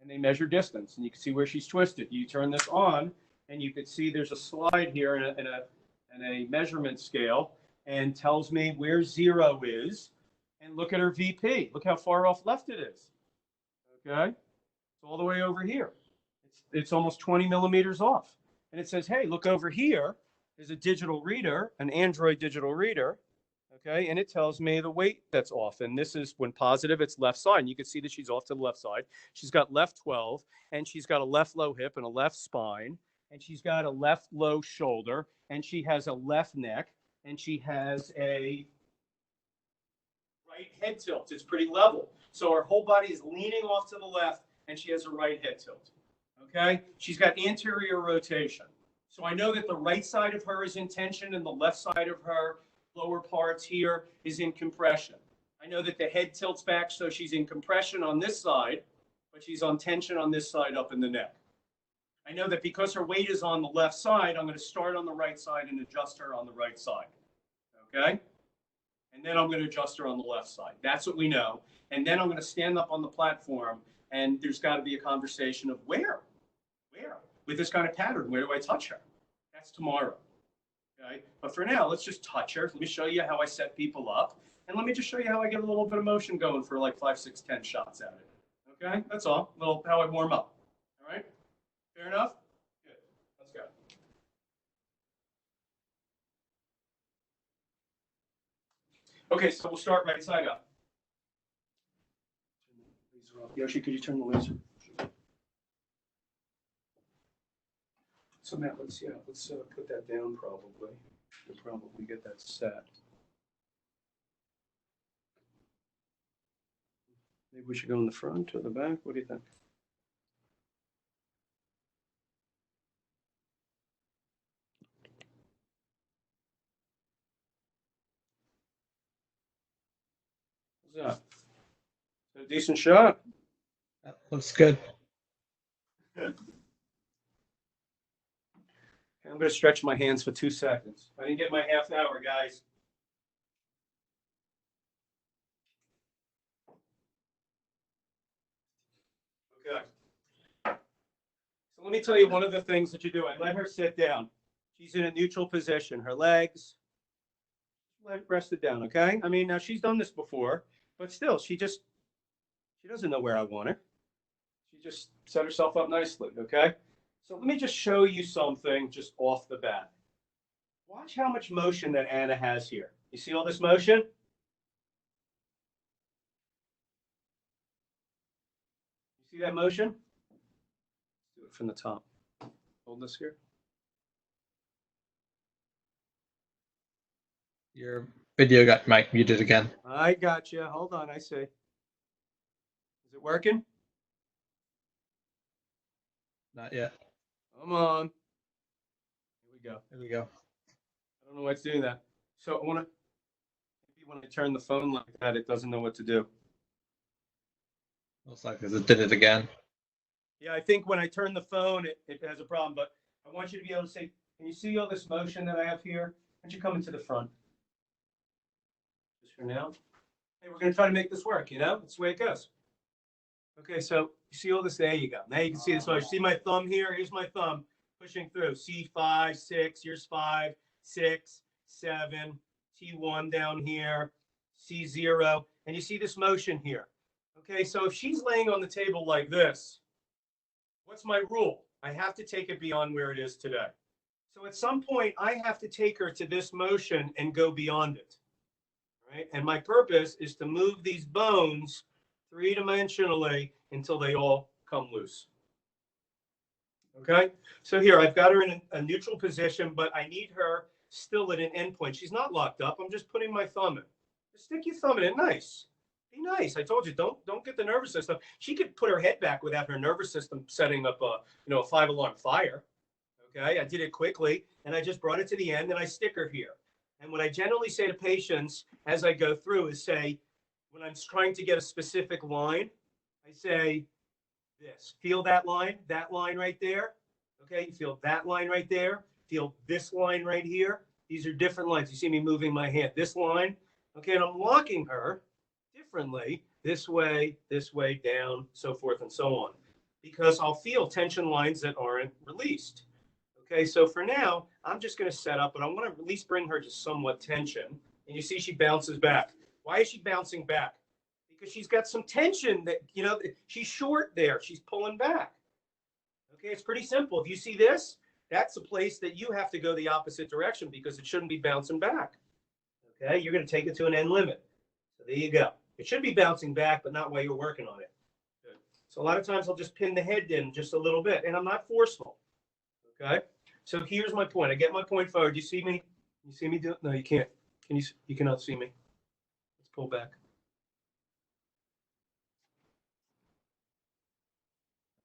And they measure distance, and you can see where she's twisted. You turn this on, and you can see there's a slide here and a measurement scale, and tells me where 0 is. And look at her VP. Look how far off left it is. Okay? It's all the way over here. It's almost 20 millimeters off. And it says, hey, look over here. There's a digital reader, an Android digital reader. Okay, and it tells me the weight that's off. And this is when positive, it's left side. And you can see that she's off to the left side. She's got left 12, and she's got a left low hip and a left spine, and she's got a left low shoulder, and she has a left neck, and she has a right head tilt. It's pretty level. So her whole body is leaning off to the left, and she has a right head tilt. Okay, she's got anterior rotation. So I know that the right side of her is in tension, and the left side of her lower parts here is in compression. I know that the head tilts back, so she's in compression on this side, but she's on tension on this side up in the neck. I know that because her weight is on the left side, I'm going to start on the right side and adjust her on the right side. Okay? And then I'm going to adjust her on the left side. That's what we know. And then I'm going to stand up on the platform, and there's got to be a conversation of where? With this kind of pattern, where do I touch her? That's tomorrow. Okay? But for now, let's just touch her. Let me show you how I set people up. And let me just show you how I get a little bit of motion going for like 5, 6, 10 shots at it. Okay? That's all. A little how I warm up. All right? Fair enough? Good. Let's go. Okay, so we'll start right side up. Yoshi, could you turn the laser? So Matt, let's put that down probably. We'll probably get that set. Maybe we should go in the front or the back. What do you think? What's that? Is that a decent shot? That looks good. I'm going to stretch my hands for 2 seconds. I didn't get my half hour, guys. Okay. So let me tell you one of the things that you do. I let her sit down. She's in a neutral position. Her legs rested down, okay? I mean, now she's done this before, but still, she doesn't know where I want her. She just set herself up nicely, okay? So let me just show you something just off the bat. Watch how much motion that Anna has here. You see all this motion? You see that motion? Let's do it from the top. Hold this here. Your video got mic muted again. I got you. Hold on, I see. Is it working? Not yet. Come on. Here we go. There we go. I don't know what's doing that. So I want to, maybe when I turn the phone like that, it doesn't know what to do. Looks like it did it again. Yeah, I think when I turn the phone, it has a problem. But I want you to be able to say, can you see all this motion that I have here? Why don't you come into the front? Just for now. Hey, we're going to try to make this work, you know? That's the way it goes. Okay, so you see all this? There you go. Now you can see this motion. See my thumb here? Here's my thumb pushing through. C5, 6, here's 5, 6, 7, T1 down here, C0. And you see this motion here. Okay, so if she's laying on the table like this, what's my rule? I have to take it beyond where it is today. So at some point, I have to take her to this motion and go beyond it. Right? And my purpose is to move these bones 3-dimensionally until they all come loose. Okay, so here I've got her in a neutral position, but I need her still at an endpoint. She's not locked up. I'm just putting my thumb in. Just stick your thumb in it. Nice. Be nice. I told you, don't get the nervous system. She could put her head back without her nervous system setting up a 5-alarm fire. Okay, I did it quickly, and I just brought it to the end, and I stick her here. And what I generally say to patients as I go through is say, when I'm trying to get a specific line, I say this. Feel that line right there. Okay, you feel that line right there. Feel this line right here. These are different lines. You see me moving my hand. This line. Okay, and I'm locking her differently, this way, down, so forth and so on, because I'll feel tension lines that aren't released. Okay, so for now, I'm just going to set up, but I want to at least bring her to somewhat tension. And you see she bounces back. Why is she bouncing back? Because she's got some tension that, she's short there. She's pulling back. Okay, it's pretty simple. If you see this, that's a place that you have to go the opposite direction because it shouldn't be bouncing back. Okay, you're going to take it to an end limit. So there you go. It should be bouncing back, but not while you're working on it. Good. So a lot of times I'll just pin the head in just a little bit, and I'm not forceful. Okay, so here's my point. I get my point forward. You see me? You see me do it? No, you can't. Can you? You cannot see me. Let's pull back.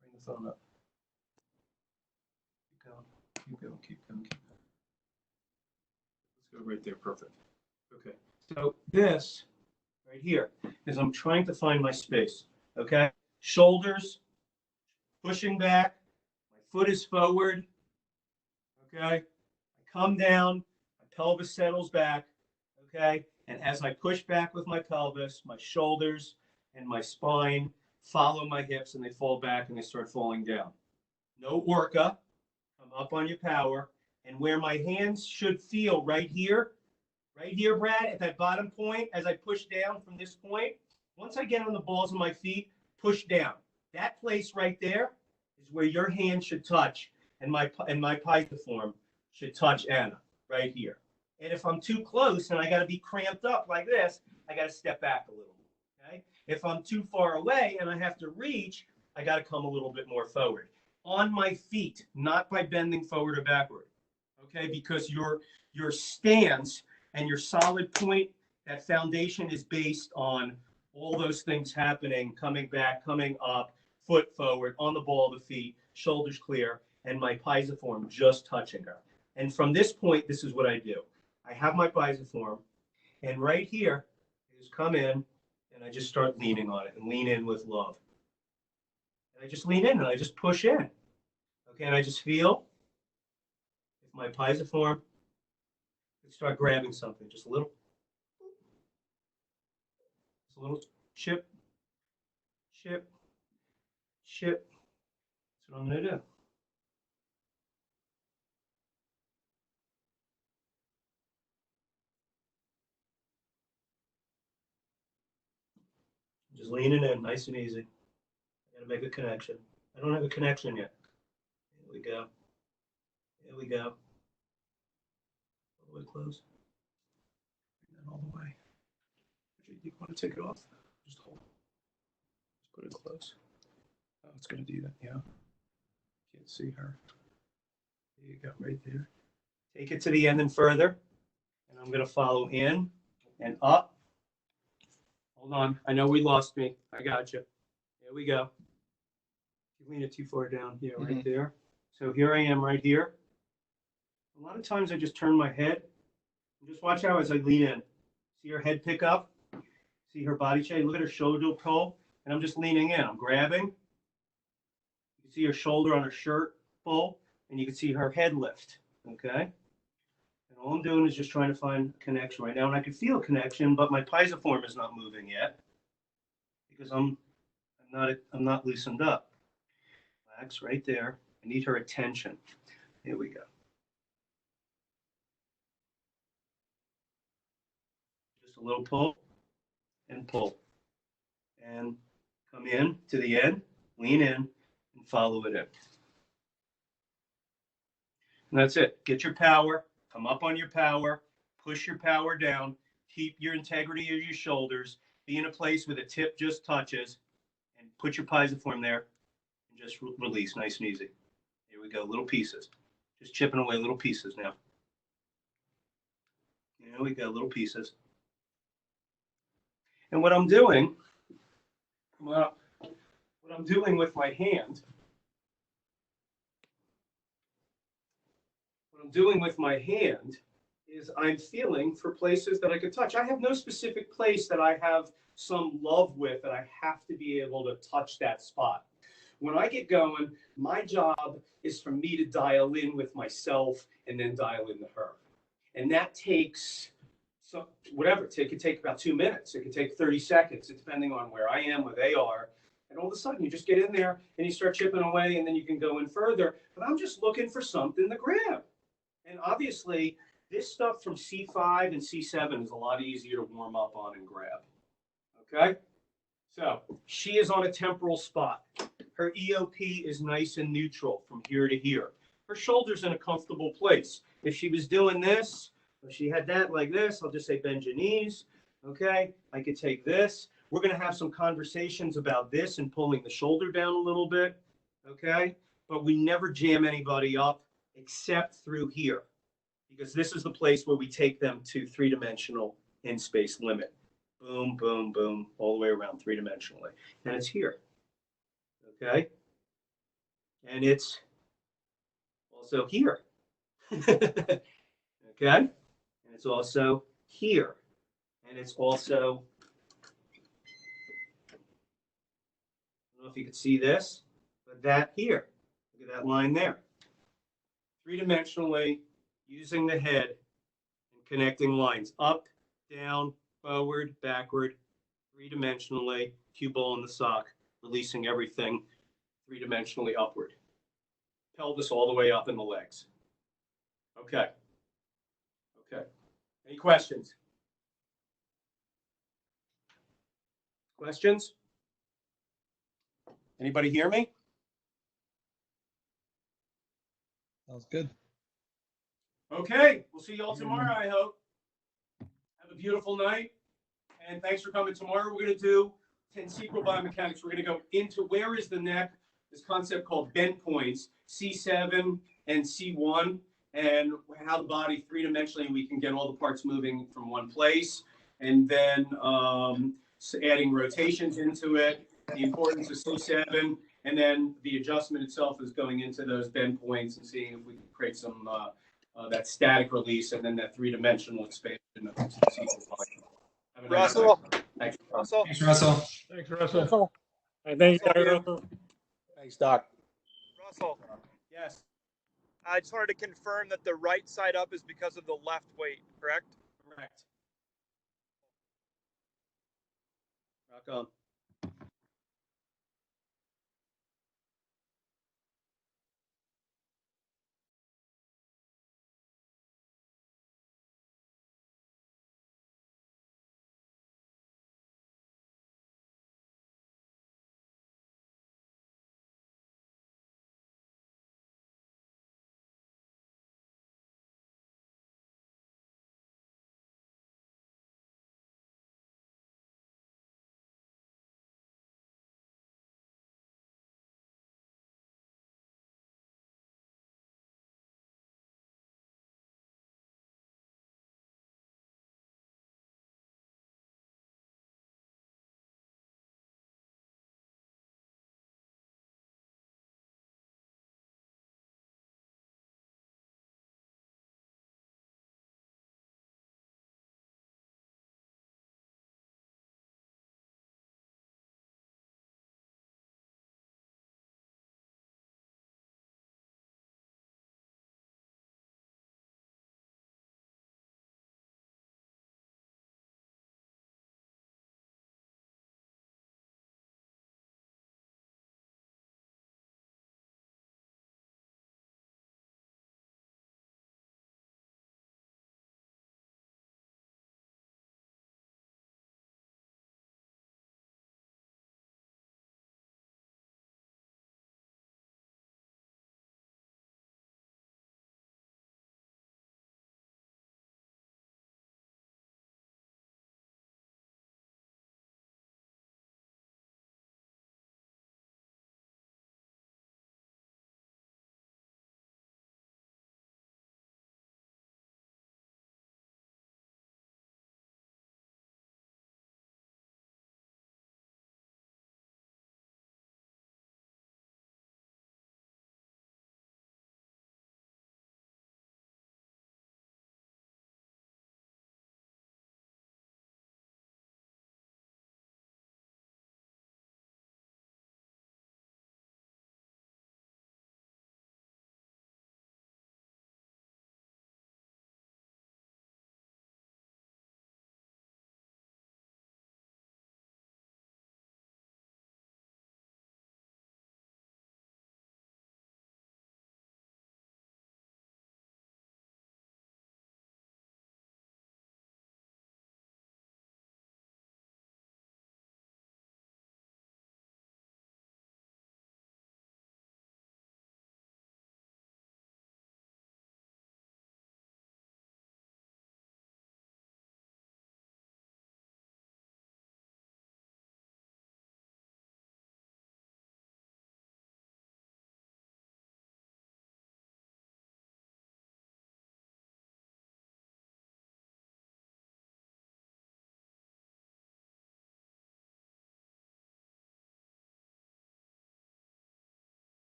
Bring the phone up. Keep going. Keep going. Keep going. Keep going. Let's go right there. Perfect. Okay. So this right here, because I'm trying to find my space. Okay, shoulders pushing back, my foot is forward. Okay, I come down, my pelvis settles back. Okay, and as I push back with my pelvis, my shoulders and my spine follow my hips, and they fall back and they start falling down. No orca. Come up on your power, and where my hands should feel right here, Brad, at that bottom point, as I push down from this point, once I get on the balls of my feet, push down. That place right there is where your hand should touch, and my pisiform should touch Anna, right here. And if I'm too close and I got to be cramped up like this, I got to step back a little. Okay. If I'm too far away and I have to reach, I got to come a little bit more forward. On my feet, not by bending forward or backward. Okay, because your stance and your solid point, that foundation is based on all those things happening, coming back, coming up, foot forward, on the ball of the feet, shoulders clear, and my pisiform just touching her. And from this point, this is what I do. I have my pisiform, and right here is come in, and I just start leaning on it and lean in with love. And I just lean in and I just push in. Okay, and I just feel if my pisiform could start grabbing something, just a little chip, chip, chip. That's what I'm going to do. Just leaning in, nice and easy. I got to make a connection. I don't have a connection yet. Here we go. Here we go. All the way close. Bring that all the way. You want to take it off? Just hold. Just put it close. Oh, it's going to do that. Yeah. Can't see her. There you go, right there. Take it to the end and further. And I'm going to follow in and up. Hold on. I know we lost me. I got you. There we go. You lean it too far down here, right there. So here I am right here. A lot of times I just turn my head. And just watch how as I lean in. See her head pick up. See her body shape. Look at her shoulder pull. And I'm just leaning in. I'm grabbing. You can see her shoulder on her shirt pull. And you can see her head lift. Okay. And all I'm doing is just trying to find a connection right now. And I can feel a connection, but my pisiform is not moving yet because I'm not loosened up. Relax right there. I need her attention. Here we go. Just a little pull and pull. And come in to the end, lean in, and follow it in. And that's it. Get your power. Come up on your power. Push your power down. Keep your integrity of your shoulders. Be in a place where the tip just touches. And put your pisiform there. And just release nice and easy. Here we go. Little pieces. Just chipping away little pieces now. Here we go. Little pieces. And what I'm doing, what I'm doing with my hand, is I'm feeling for places that I could touch. I have no specific place that I have some love with that I have to be able to touch that spot. When I get going, my job is for me to dial in with myself and then dial into her. And that takes whatever. It could take about 2 minutes. It could take 30 seconds, depending on where I am, where they are. And all of a sudden, you just get in there and you start chipping away, and then you can go in further. But I'm just looking for something to grab. And obviously, this stuff from C5 and C7 is a lot easier to warm up on and grab. Okay? So she is on a temporal spot. Her EOP is nice and neutral from here to here. Her shoulder's in a comfortable place. If she was doing this, if she had that like this, I'll just say bend your knees. Okay? I could take this. We're going to have some conversations about this and pulling the shoulder down a little bit. Okay? But we never jam anybody up except through here, because this is the place where we take them to three-dimensional in-space limit. Boom, boom, boom, all the way around three-dimensionally. And it's here. Okay? And it's also here. Okay? And it's also here. And it's also if you could see this, but that here, look at that line there. Three-dimensionally, using the head and connecting lines up, down, forward, backward, three-dimensionally, cue ball in the sock, releasing everything three-dimensionally upward. Pelvis all the way up in the legs. Okay. Okay. Any questions? Questions? Anybody hear me? Sounds good. Okay, we'll see you all tomorrow, I hope. Have a beautiful night. And thanks for coming tomorrow. We're going to do Tensegral biomechanics. We're going to go into where is the neck, this concept called bend points, C7 and C1, and how the body three-dimensionally, we can get all the parts moving from one place. And then adding rotations into it, the importance of C7, and then the adjustment itself is going into those bend points and seeing if we can create some that static release and then that three-dimensional expansion of the Tensegral body. Have a nice Russell. night. Thanks. Russell. Thanks, Russell. Thanks, Russell. And thank you, Dr. Russell. Thanks, Doc. Russell, Yes, I just wanted to confirm that the right side up is because of the left weight, correct? correct. Rock on.